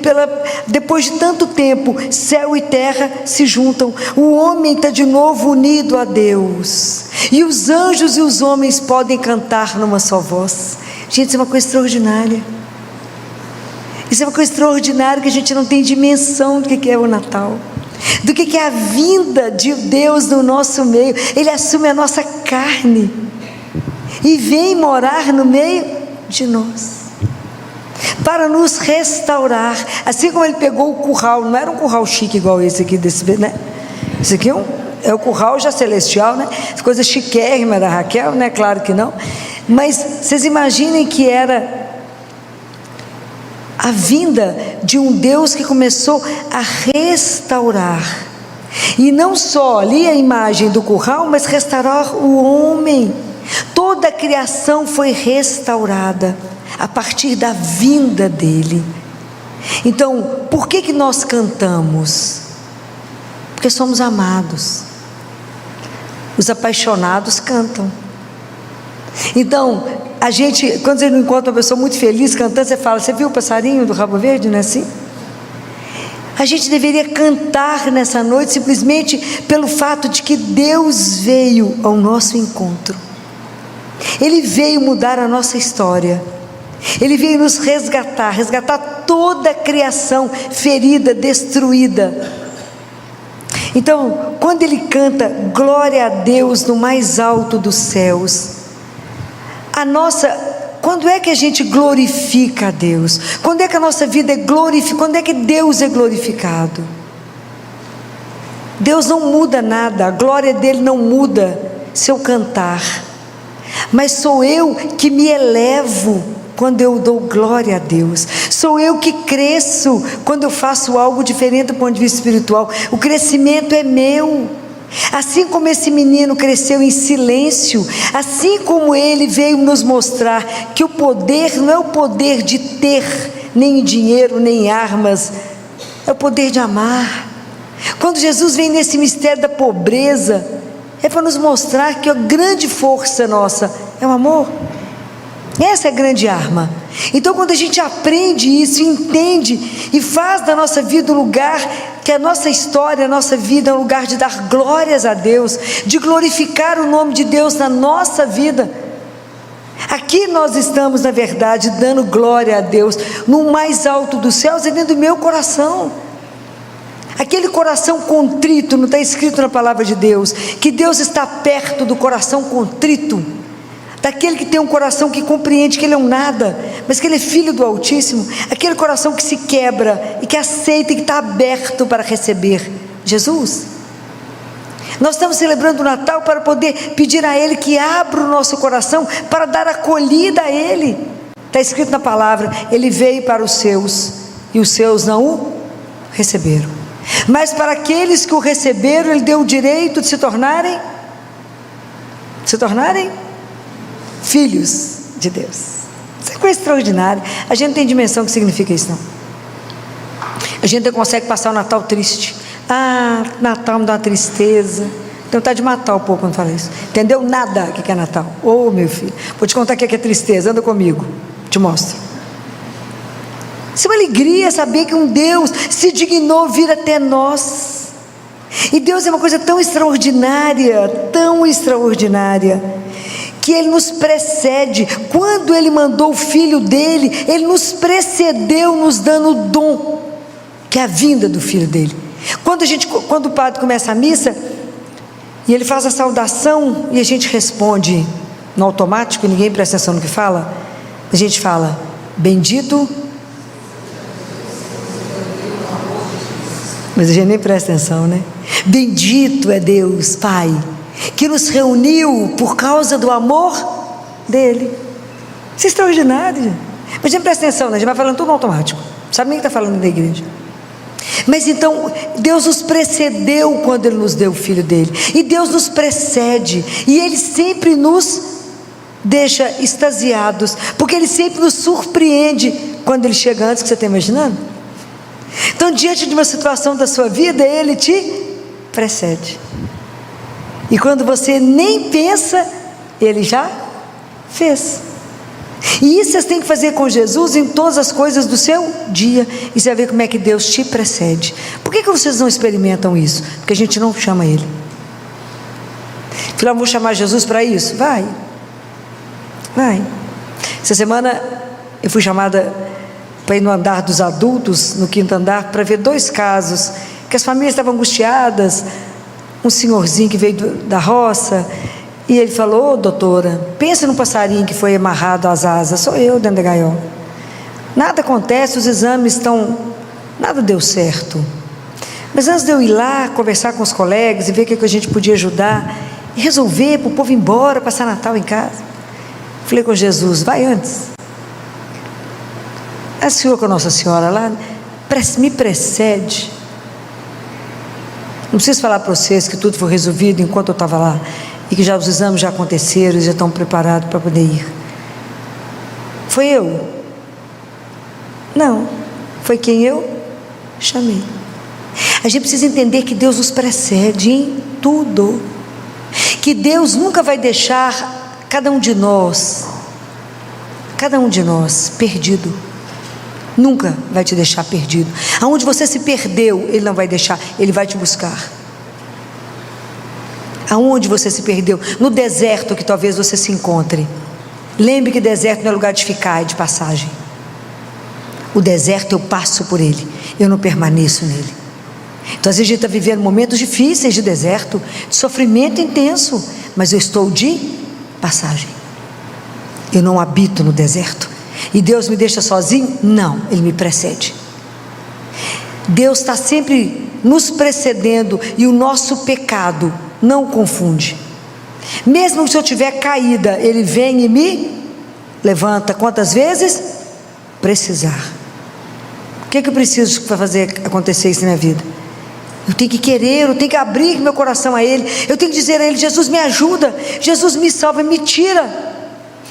depois de tanto tempo, céu e terra se juntam, o homem está de novo unido a Deus, e os anjos e os homens podem cantar numa só voz. Gente, isso é uma coisa extraordinária. Isso é uma coisa extraordinária, que a gente não tem dimensão do que é o Natal, do que é a vinda de Deus no nosso meio. Ele assume a nossa carne e vem morar no meio de nós, para nos restaurar. Assim como Ele pegou o curral, não era um curral chique igual esse aqui, né? Esse aqui é o curral já celestial, né? Coisa chiquérrima da Raquel, né? Claro que não. Mas vocês imaginem que era a vinda de um Deus que começou a restaurar, e não só ali a imagem do curral, mas restaurar o homem. Toda a criação foi restaurada a partir da vinda dele. Então, por que nós cantamos? Porque somos amados. Os apaixonados cantam. Então, a gente, quando você não encontra uma pessoa muito feliz cantando, você fala: você viu o passarinho do rabo verde, não é assim? A gente deveria cantar nessa noite simplesmente pelo fato de que Deus veio ao nosso encontro. Ele veio mudar a nossa história. Ele veio nos resgatar toda a criação ferida, destruída. Então, quando ele canta glória a Deus no mais alto dos céus, quando é que a gente glorifica a Deus? Quando é que a nossa vida é glorificada? Quando é que Deus é glorificado? Deus não muda nada, a glória dele não muda se eu cantar, mas sou eu que me elevo quando eu dou glória a Deus. Sou eu que cresço quando eu faço algo diferente do ponto de vista espiritual. O crescimento é meu. Assim como esse menino cresceu em silêncio, assim como ele veio nos mostrar que o poder não é o poder de ter nem dinheiro, nem armas, é o poder de amar. Quando Jesus vem nesse mistério da pobreza, é para nos mostrar que a grande força nossa é o amor. Essa é a grande arma. Então, quando a gente aprende isso, entende e faz da nossa vida um lugar, que a nossa história, a nossa vida é um lugar de dar glórias a Deus, de glorificar o nome de Deus na nossa vida. Aqui nós estamos, na verdade, dando glória a Deus no mais alto dos céus, é dentro do meu coração. Aquele coração contrito, não está escrito na palavra de Deus que Deus está perto do coração contrito, daquele que tem um coração que compreende que ele é um nada, mas que ele é filho do Altíssimo, aquele coração que se quebra e que aceita e que está aberto para receber Jesus. Nós estamos celebrando o Natal para poder pedir a Ele que abra o nosso coração para dar acolhida a Ele. Está escrito na palavra: Ele veio para os seus e os seus não o receberam, mas para aqueles que o receberam Ele deu o direito de se tornarem filhos de Deus. Isso é coisa extraordinária. A gente não tem dimensão do que significa isso, não. A gente não consegue passar o Natal triste. Natal me dá uma tristeza. Então tá de matar o povo quando fala isso. Entendeu nada o que é Natal. Meu filho, vou te contar o que é tristeza. Anda comigo, te mostro. Isso é uma alegria saber que um Deus se dignou vir até nós. E Deus é uma coisa tão extraordinária, que Ele nos precede. Quando Ele mandou o Filho dEle, Ele nos precedeu nos dando o dom, que é a vinda do Filho dEle. Quando o padre começa a missa, e ele faz a saudação, e a gente responde no automático, ninguém presta atenção no que fala, a gente fala: bendito, mas a gente nem presta atenção, né? Bendito é Deus Pai, que nos reuniu por causa do amor dele. Isso é extraordinário, gente. Mas a gente presta atenção, né? A gente vai falando tudo no automático, não sabe nem o que está falando da igreja. Mas então, Deus nos precedeu quando Ele nos deu o Filho dele, e Deus nos precede, e Ele sempre nos deixa extasiados, porque Ele sempre nos surpreende quando Ele chega antes, que você está imaginando? Então, diante de uma situação da sua vida, Ele te precede, e quando você nem pensa, Ele já fez. E isso você tem que fazer com Jesus em todas as coisas do seu dia, e você vai ver como é que Deus te precede. Por que vocês não experimentam isso? Porque a gente não chama Ele. Falei, vou chamar Jesus para isso? Vai. Essa semana eu fui chamada para ir no andar dos adultos, no 5º andar, para ver 2 casos, que as famílias estavam angustiadas. Um senhorzinho que veio da roça, e ele falou: doutora, pensa no passarinho que foi amarrado às asas, sou eu dentro da gaiola, nada acontece, os exames estão, nada deu certo, mas antes de eu ir lá conversar com os colegas e ver o que a gente podia ajudar e resolver para o povo ir embora, passar Natal em casa, falei com Jesus: vai antes, a senhora com a Nossa Senhora lá, me precede. Não preciso falar para vocês que tudo foi resolvido enquanto eu estava lá, e que já os exames já aconteceram e já estão preparados para poder ir. Foi eu? Não, foi quem eu chamei. A gente precisa entender que Deus nos precede em tudo, que Deus nunca vai deixar cada um de nós perdido, nunca vai te deixar perdido. Aonde você se perdeu, Ele não vai deixar, Ele vai te buscar. Aonde você se perdeu? No deserto que talvez você se encontre, lembre que deserto não é lugar de ficar, é de passagem. O deserto eu passo por ele, eu não permaneço nele. Então às vezes a gente está vivendo momentos difíceis de deserto, de sofrimento intenso, mas eu estou de passagem, eu não habito no deserto. E Deus me deixa sozinho? Não, Ele me precede. Deus está sempre nos precedendo, e o nosso pecado não confunde. Mesmo se eu tiver caída, Ele vem e me levanta quantas vezes precisar. O que eu preciso para fazer acontecer isso na minha vida? Eu tenho que querer, eu tenho que abrir meu coração a Ele, eu tenho que dizer a Ele: Jesus, me ajuda, Jesus, me salva, me tira.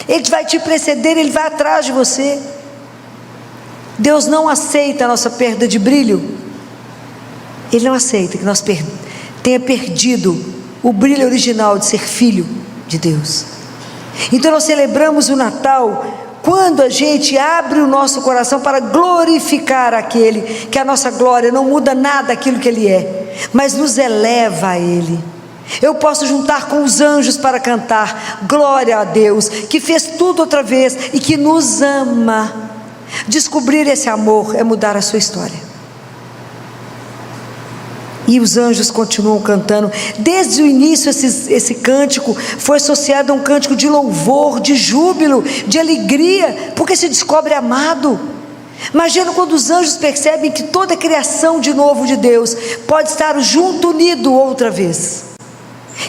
Ele vai te preceder, Ele vai atrás de você. Deus não aceita a nossa perda de brilho. Ele não aceita que nós tenha perdido o brilho original de ser filho de Deus. Então nós celebramos o Natal quando a gente abre o nosso coração para glorificar aquele, que a nossa glória não muda nada daquilo que Ele é, mas nos eleva a Ele. Eu posso juntar com os anjos para cantar glória a Deus, que fez tudo outra vez e que nos ama. Descobrir esse amor é mudar a sua história. E os anjos continuam cantando. Desde o início esse cântico foi associado a um cântico de louvor, de júbilo, de alegria, porque se descobre amado. Imagina quando os anjos percebem que toda a criação de novo de Deus pode estar junto, unido outra vez,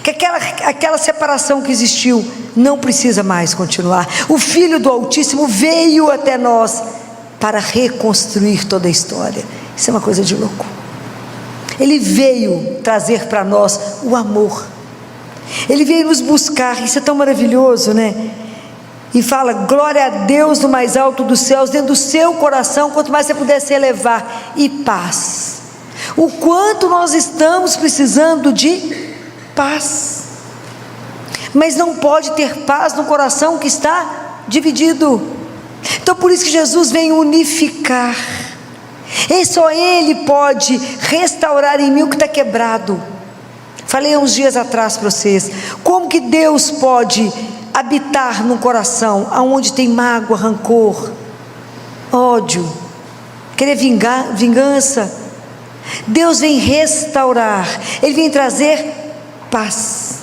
que aquela separação que existiu não precisa mais continuar. O Filho do Altíssimo veio até nós para reconstruir toda a história. Isso é uma coisa de louco. Ele veio trazer para nós o amor, Ele veio nos buscar. Isso é tão maravilhoso, né? E fala: glória a Deus no mais alto dos céus, dentro do seu coração, quanto mais você puder se elevar, e paz. O quanto nós estamos precisando de paz, mas não pode ter paz no coração que está dividido. Então por isso que Jesus vem unificar. E só Ele pode restaurar em mim o que está quebrado. Falei há uns dias atrás para vocês, como que Deus pode habitar num coração onde tem mágoa, rancor, ódio, querer vingança. Deus vem restaurar, Ele vem trazer paz.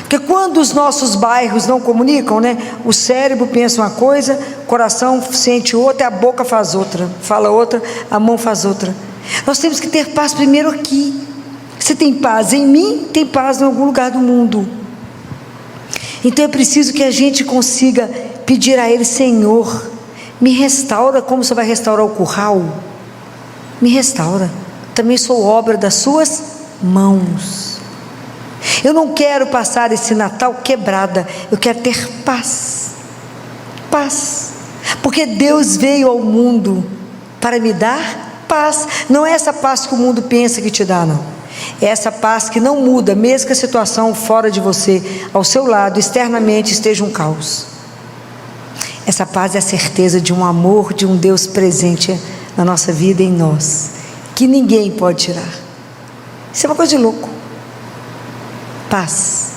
Porque quando os nossos bairros não comunicam, né? O cérebro pensa uma coisa, o coração sente outra, a boca faz outra, fala outra, a mão faz outra. Nós temos que ter paz primeiro aqui. Se tem paz em mim, tem paz em algum lugar do mundo. Então é preciso que a gente consiga pedir a Ele: Senhor, me restaura como você vai restaurar o curral. Me restaura. Também sou obra das suas mãos. Eu não quero passar esse Natal quebrada. Eu quero ter paz. Paz. Porque Deus veio ao mundo para me dar paz. Não é essa paz que o mundo pensa que te dá, não. É essa paz que não muda, mesmo que a situação fora de você, ao seu lado, externamente, esteja um caos. Essa paz é a certeza de um amor, de um Deus presente na nossa vida e em nós, que ninguém pode tirar. Isso é uma coisa de louco. Paz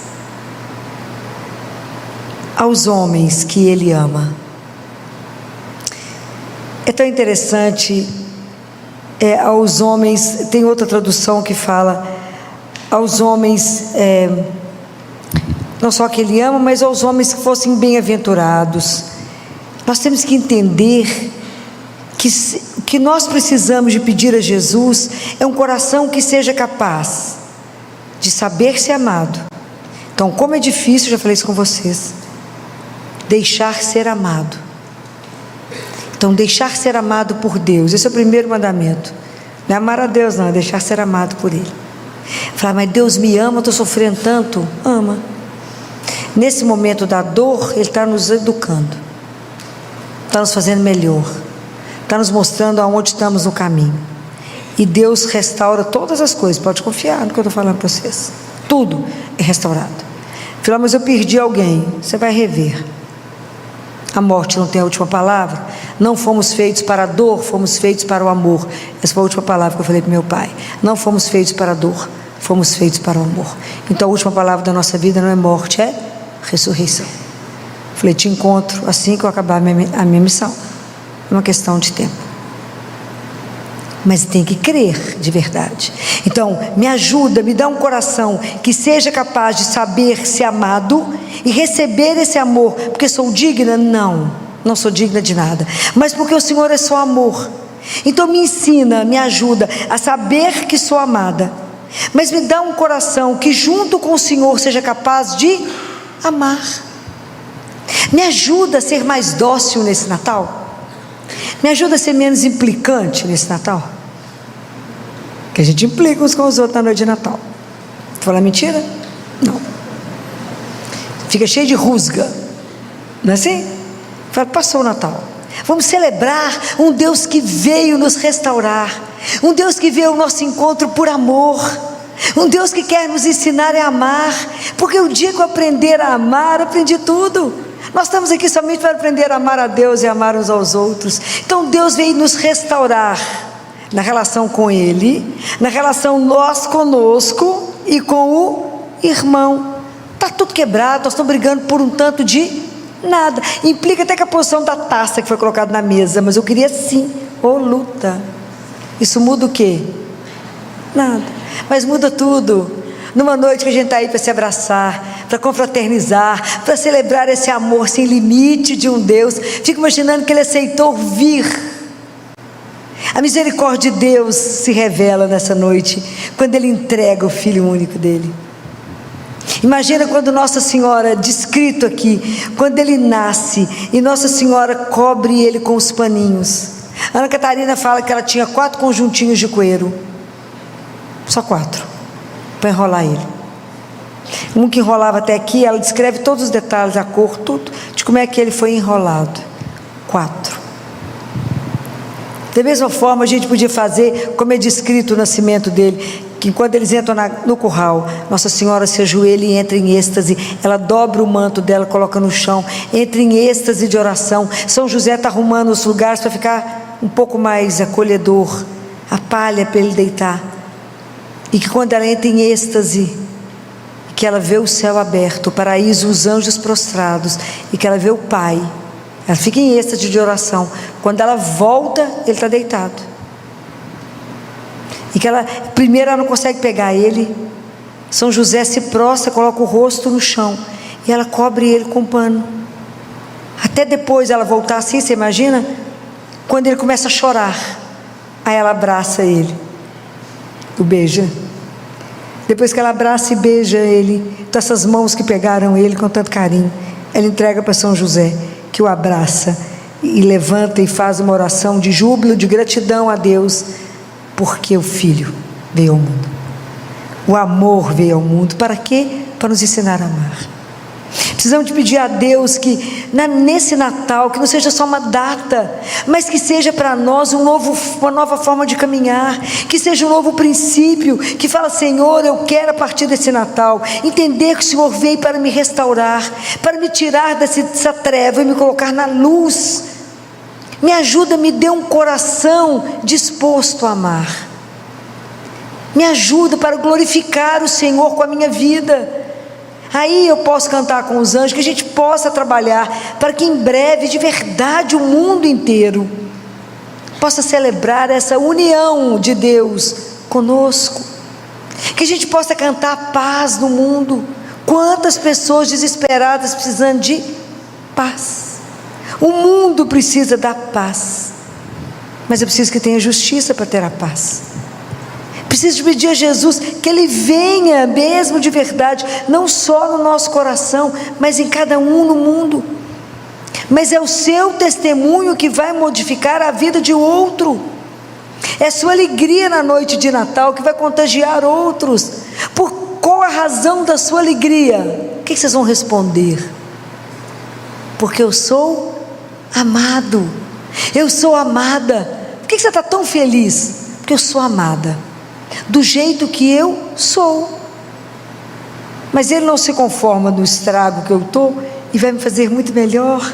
aos homens que Ele ama. É tão interessante, aos homens, tem outra tradução que fala, aos homens, não só que Ele ama, mas aos homens que fossem bem-aventurados. Nós temos que entender que nós precisamos de pedir a Jesus é um coração que seja capaz de saber ser amado. Então, como é difícil, já falei isso com vocês, deixar ser amado. Então, deixar ser amado por Deus, esse é o primeiro mandamento. Não é amar a Deus, não, é deixar ser amado por Ele. Falar: mas Deus me ama, eu estou sofrendo tanto. Ama. Nesse momento da dor, Ele está nos educando, está nos fazendo melhor, está nos mostrando aonde estamos no caminho. E Deus restaura todas as coisas, pode confiar no que eu estou falando para vocês. Tudo é restaurado. Falar: mas eu perdi alguém. Você vai rever. A morte não tem a última palavra. Não fomos feitos para a dor, fomos feitos para o amor. Essa foi a última palavra que eu falei para meu pai. Não fomos feitos para a dor, fomos feitos para o amor. Então a última palavra da nossa vida não é morte, é ressurreição. Falei: te encontro assim que eu acabar a minha missão. É uma questão de tempo. Mas tem que crer de verdade. Então, me ajuda, me dá um coração que seja capaz de saber ser amado e receber esse amor. Porque sou digna? Não sou digna de nada. Mas porque o Senhor é só amor. Então me ensina, me ajuda a saber que sou amada. Mas me dá um coração que junto com o Senhor seja capaz de amar. Me ajuda a ser mais dócil nesse Natal. Me ajuda a ser menos implicante nesse Natal. Que a gente implica uns com os outros na noite de Natal. Vou falar mentira? Não. Fica cheio de rusga. Não é assim? Fala: passou o Natal. Vamos celebrar um Deus que veio nos restaurar. Um Deus que veio ao nosso encontro por amor. Um Deus que quer nos ensinar a amar. Porque o dia que eu aprender a amar, aprendi tudo. Nós estamos aqui somente para aprender a amar a Deus e amar uns aos outros. Então Deus veio nos restaurar na relação com Ele, na relação nós conosco e com o irmão. Está tudo quebrado, nós estamos brigando por um tanto de nada. Implica até que a posição da taça que foi colocada na mesa, mas eu queria sim, luta. Isso muda o quê? Nada, mas muda tudo. Numa noite que a gente está aí para se abraçar, para confraternizar, para celebrar esse amor sem limite de um Deus. Fico imaginando que Ele aceitou vir. A misericórdia de Deus se revela nessa noite, quando Ele entrega o Filho único dEle. Imagina quando Nossa Senhora, descrito aqui, quando Ele nasce, e Nossa Senhora cobre Ele com os paninhos. Ana Catarina fala que ela tinha 4 conjuntinhos de coeiro. Só 4. Para enrolar Ele. Um que enrolava até aqui, ela descreve todos os detalhes, a cor, tudo, de como é que Ele foi enrolado. 4. Da mesma forma, a gente podia fazer, como é descrito o nascimento dele, que quando eles entram no curral, Nossa Senhora se ajoelha e entra em êxtase, ela dobra o manto dela, coloca no chão, entra em êxtase de oração. São José está arrumando os lugares para ficar um pouco mais acolhedor, a palha para ele deitar. E que quando ela entra em êxtase, que ela vê o céu aberto, o paraíso, os anjos prostrados, e que ela vê o Pai, ela fica em êxtase de oração. Quando ela volta, Ele está deitado. E que ela, primeiro ela não consegue pegar Ele. São José se prostra, coloca o rosto no chão, e ela cobre Ele com pano. Até depois ela voltar assim, você imagina? Quando Ele começa a chorar, aí ela abraça Ele, o beija. Depois que ela abraça e beija ele, então essas mãos que pegaram ele com tanto carinho, ela entrega para São José, que o abraça e levanta e faz uma oração de júbilo, de gratidão a Deus, porque o Filho veio ao mundo. O amor veio ao mundo. Para quê? Para nos ensinar a amar. Precisamos de pedir a Deus que nesse Natal, que não seja só uma data, mas que seja para nós uma nova forma de caminhar, que seja um novo princípio, que fala: Senhor, eu quero a partir desse Natal entender que o Senhor veio para me restaurar, para me tirar dessa treva e me colocar na luz. Me ajuda, me dê um coração disposto a amar. Me ajuda para glorificar o Senhor com a minha vida. Aí eu posso cantar com os anjos, que a gente possa trabalhar para que em breve, de verdade, o mundo inteiro possa celebrar essa união de Deus conosco. Que a gente possa cantar a paz no mundo. Quantas pessoas desesperadas precisando de paz. O mundo precisa da paz, mas eu preciso que tenha justiça para ter a paz. Preciso pedir a Jesus que Ele venha mesmo de verdade, não só no nosso coração, mas em cada um no mundo. Mas é o seu testemunho que vai modificar a vida de outro. É a sua alegria na noite de Natal que vai contagiar outros. Por qual a razão da sua alegria? O que vocês vão responder? Porque eu sou amado. Eu sou amada. Por que você está tão feliz? Porque eu sou amada, do jeito que eu sou. Mas Ele não se conforma no estrago que eu estou e vai me fazer muito melhor.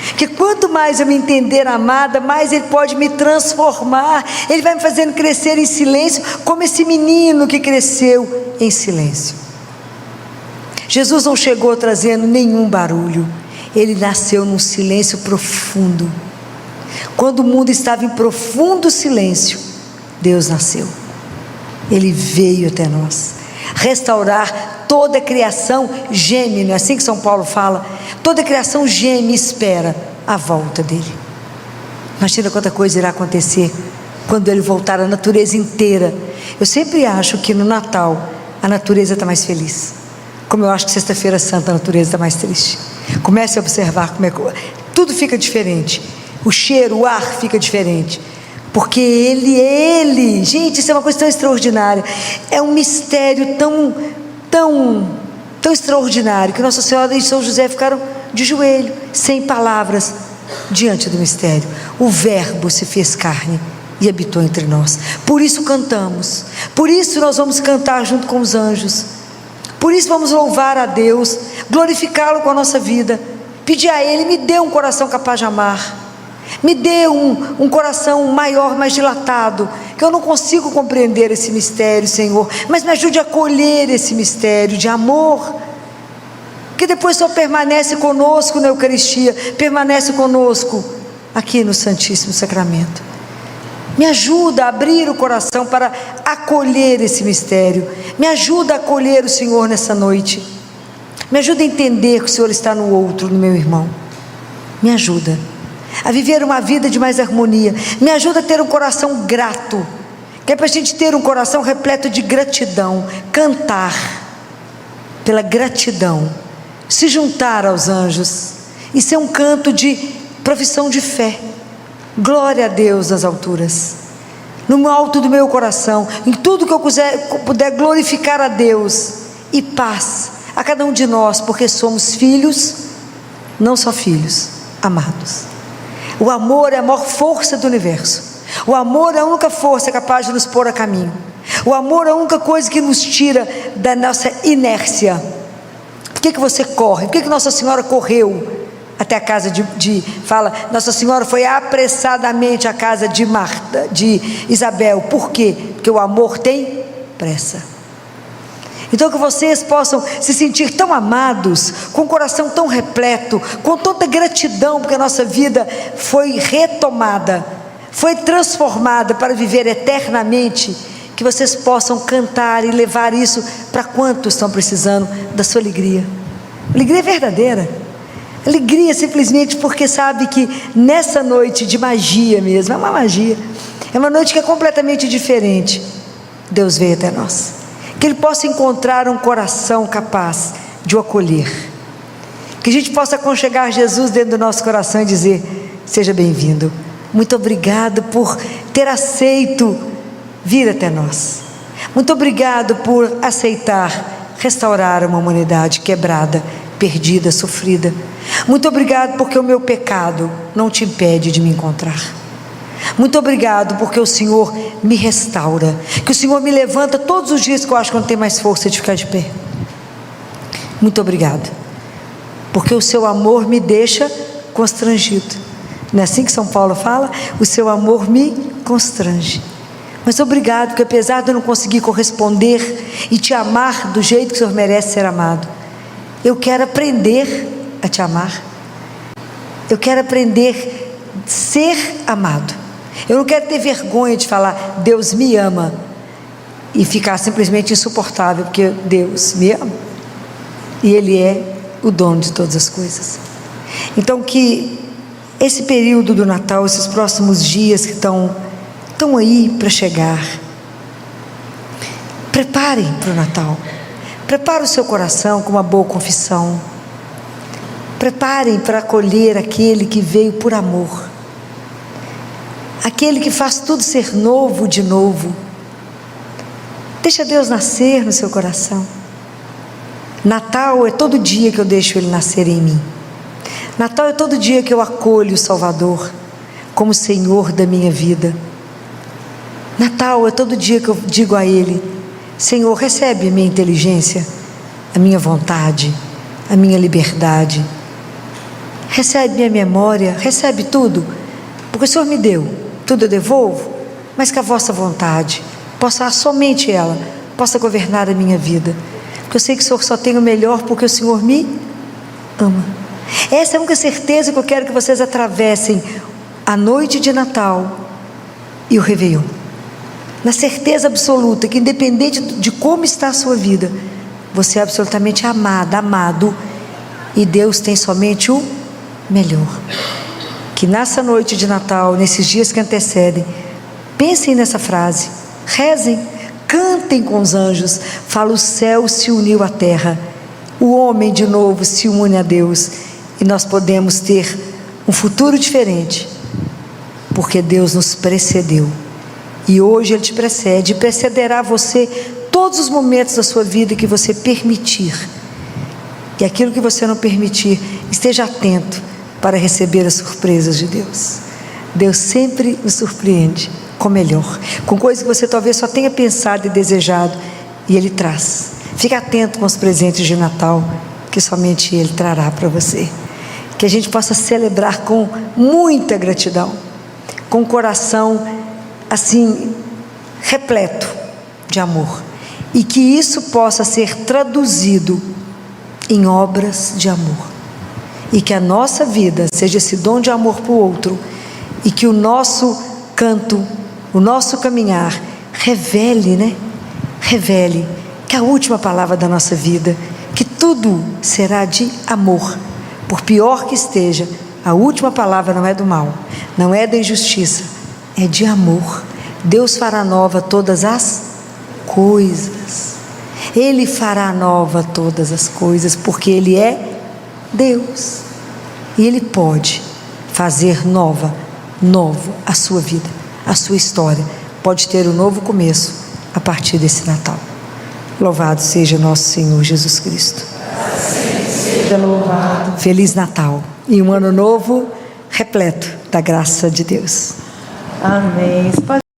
Porque quanto mais eu me entender amada, mais Ele pode me transformar. Ele vai me fazendo crescer em silêncio, como esse menino que cresceu em silêncio. Jesus não chegou trazendo nenhum barulho. Ele nasceu num silêncio profundo. Quando o mundo estava em profundo silêncio, Deus nasceu. Ele veio até nós restaurar. Toda a criação geme, não é assim que São Paulo fala? Toda a criação geme e espera a volta dele. Imagina quanta coisa irá acontecer quando ele voltar, a natureza inteira. Eu sempre acho que no Natal a natureza está mais feliz, como eu acho que Sexta-feira Santa a natureza está mais triste. Comece a observar como tudo fica diferente. O cheiro, o ar fica diferente. Porque Ele, gente, isso é uma coisa tão extraordinária. É um mistério tão extraordinário, que Nossa Senhora e São José ficaram de joelho, sem palavras, diante do mistério. O Verbo se fez carne e habitou entre nós. Por isso cantamos, por isso nós vamos cantar junto com os anjos, por isso vamos louvar a Deus, glorificá-lo com a nossa vida, pedir a Ele: me dê um coração capaz de amar, me dê um coração maior, mais dilatado, que eu não consigo compreender esse mistério, Senhor, mas me ajude a acolher esse mistério de amor, que depois só permanece conosco na Eucaristia, permanece conosco aqui no Santíssimo Sacramento. Me ajuda a abrir o coração para acolher esse mistério, me ajuda a acolher o Senhor nessa noite, me ajuda a entender que o Senhor está no outro, no meu irmão, me ajuda a viver uma vida de mais harmonia, me ajuda a ter um coração grato, que é para a gente ter um coração repleto de gratidão, cantar pela gratidão, se juntar aos anjos, e ser um canto de profissão de fé. Glória a Deus nas alturas, no alto do meu coração, em tudo que eu puder glorificar a Deus, e paz a cada um de nós, porque somos filhos, não só filhos, amados. O amor é a maior força do universo. O amor é a única força capaz de nos pôr a caminho. O amor é a única coisa que nos tira da nossa inércia. Por que você corre? Por que Nossa Senhora correu até a casa fala, Nossa Senhora foi apressadamente à casa de Isabel? Por quê? Porque o amor tem pressa. Então que vocês possam se sentir tão amados, com o coração tão repleto, com tanta gratidão, porque a nossa vida foi retomada, foi transformada para viver eternamente, que vocês possam cantar e levar isso para quantos estão precisando da sua alegria. Alegria verdadeira, alegria simplesmente porque sabe que nessa noite de magia mesmo, é uma magia, é uma noite que é completamente diferente, Deus veio até nós. que ele possa encontrar um coração capaz de o acolher, que a gente possa aconchegar Jesus dentro do nosso coração e dizer: seja bem-vindo, muito obrigado por ter aceito vir até nós, muito obrigado por aceitar restaurar uma humanidade quebrada, perdida, sofrida. Muito obrigado porque o meu pecado não te impede de me encontrar. Muito obrigado porque o Senhor me restaura, que o Senhor me levanta todos os dias que eu acho que eu não tenho mais força de ficar de pé. Muito obrigado porque o seu amor me deixa constrangido. Não é assim que São Paulo fala? O seu amor me constrange. Mas obrigado porque apesar de eu não conseguir corresponder e te amar do jeito que o Senhor merece ser amado, eu quero aprender a te amar. Eu quero aprender a ser amado. Eu não quero ter vergonha de falar Deus me ama e ficar simplesmente insuportável, porque Deus me ama e Ele é o dono de todas as coisas. Então que esse período do Natal, esses próximos dias que estão aí para chegar, preparem para o Natal. Prepare o seu coração com uma boa confissão. Preparem para acolher aquele que veio por amor, aquele que faz tudo ser novo de novo. Deixa Deus nascer no seu coração. Natal é todo dia que eu deixo Ele nascer em mim. Natal é todo dia que eu acolho o Salvador como Senhor da minha vida. Natal é todo dia que eu digo a Ele: Senhor, recebe a minha inteligência, a minha vontade, a minha liberdade, recebe minha memória, recebe tudo, porque o Senhor me deu, tudo eu devolvo, mas que a vossa vontade, somente ela, possa governar a minha vida, porque eu sei que o Senhor só tem o melhor, porque o Senhor me ama. Essa é a única certeza que eu quero que vocês atravessem a noite de Natal e o Réveillon, na certeza absoluta que independente de como está a sua vida, você é absolutamente amada, amado, e Deus tem somente o melhor. Que nessa noite de Natal, nesses dias que antecedem, pensem nessa frase, rezem, cantem com os anjos, fala: o céu se uniu à terra, o homem de novo se une a Deus, e nós podemos ter um futuro diferente, porque Deus nos precedeu, e hoje Ele te precede, e precederá você todos os momentos da sua vida que você permitir, e aquilo que você não permitir, esteja atento para receber as surpresas de Deus. Deus sempre nos surpreende com o melhor, com coisas que você talvez só tenha pensado e desejado, e Ele traz. Fique atento com os presentes de Natal, que somente Ele trará para você. Que a gente possa celebrar com muita gratidão, com o coração assim repleto de amor, e que isso possa ser traduzido em obras de amor, e que a nossa vida seja esse dom de amor para o outro, e que o nosso canto, o nosso caminhar revele que a última palavra da nossa vida, que tudo será de amor. Por pior que esteja, a última palavra não é do mal, não é da injustiça, é de amor. Deus fará nova todas as coisas. Ele fará nova todas as coisas, porque Ele é Deus, e Ele pode fazer novo a sua vida, a sua história. Pode ter um novo começo a partir desse Natal. Louvado seja nosso Senhor Jesus Cristo. Seja louvado. Feliz Natal e um ano novo repleto da graça de Deus. Amém.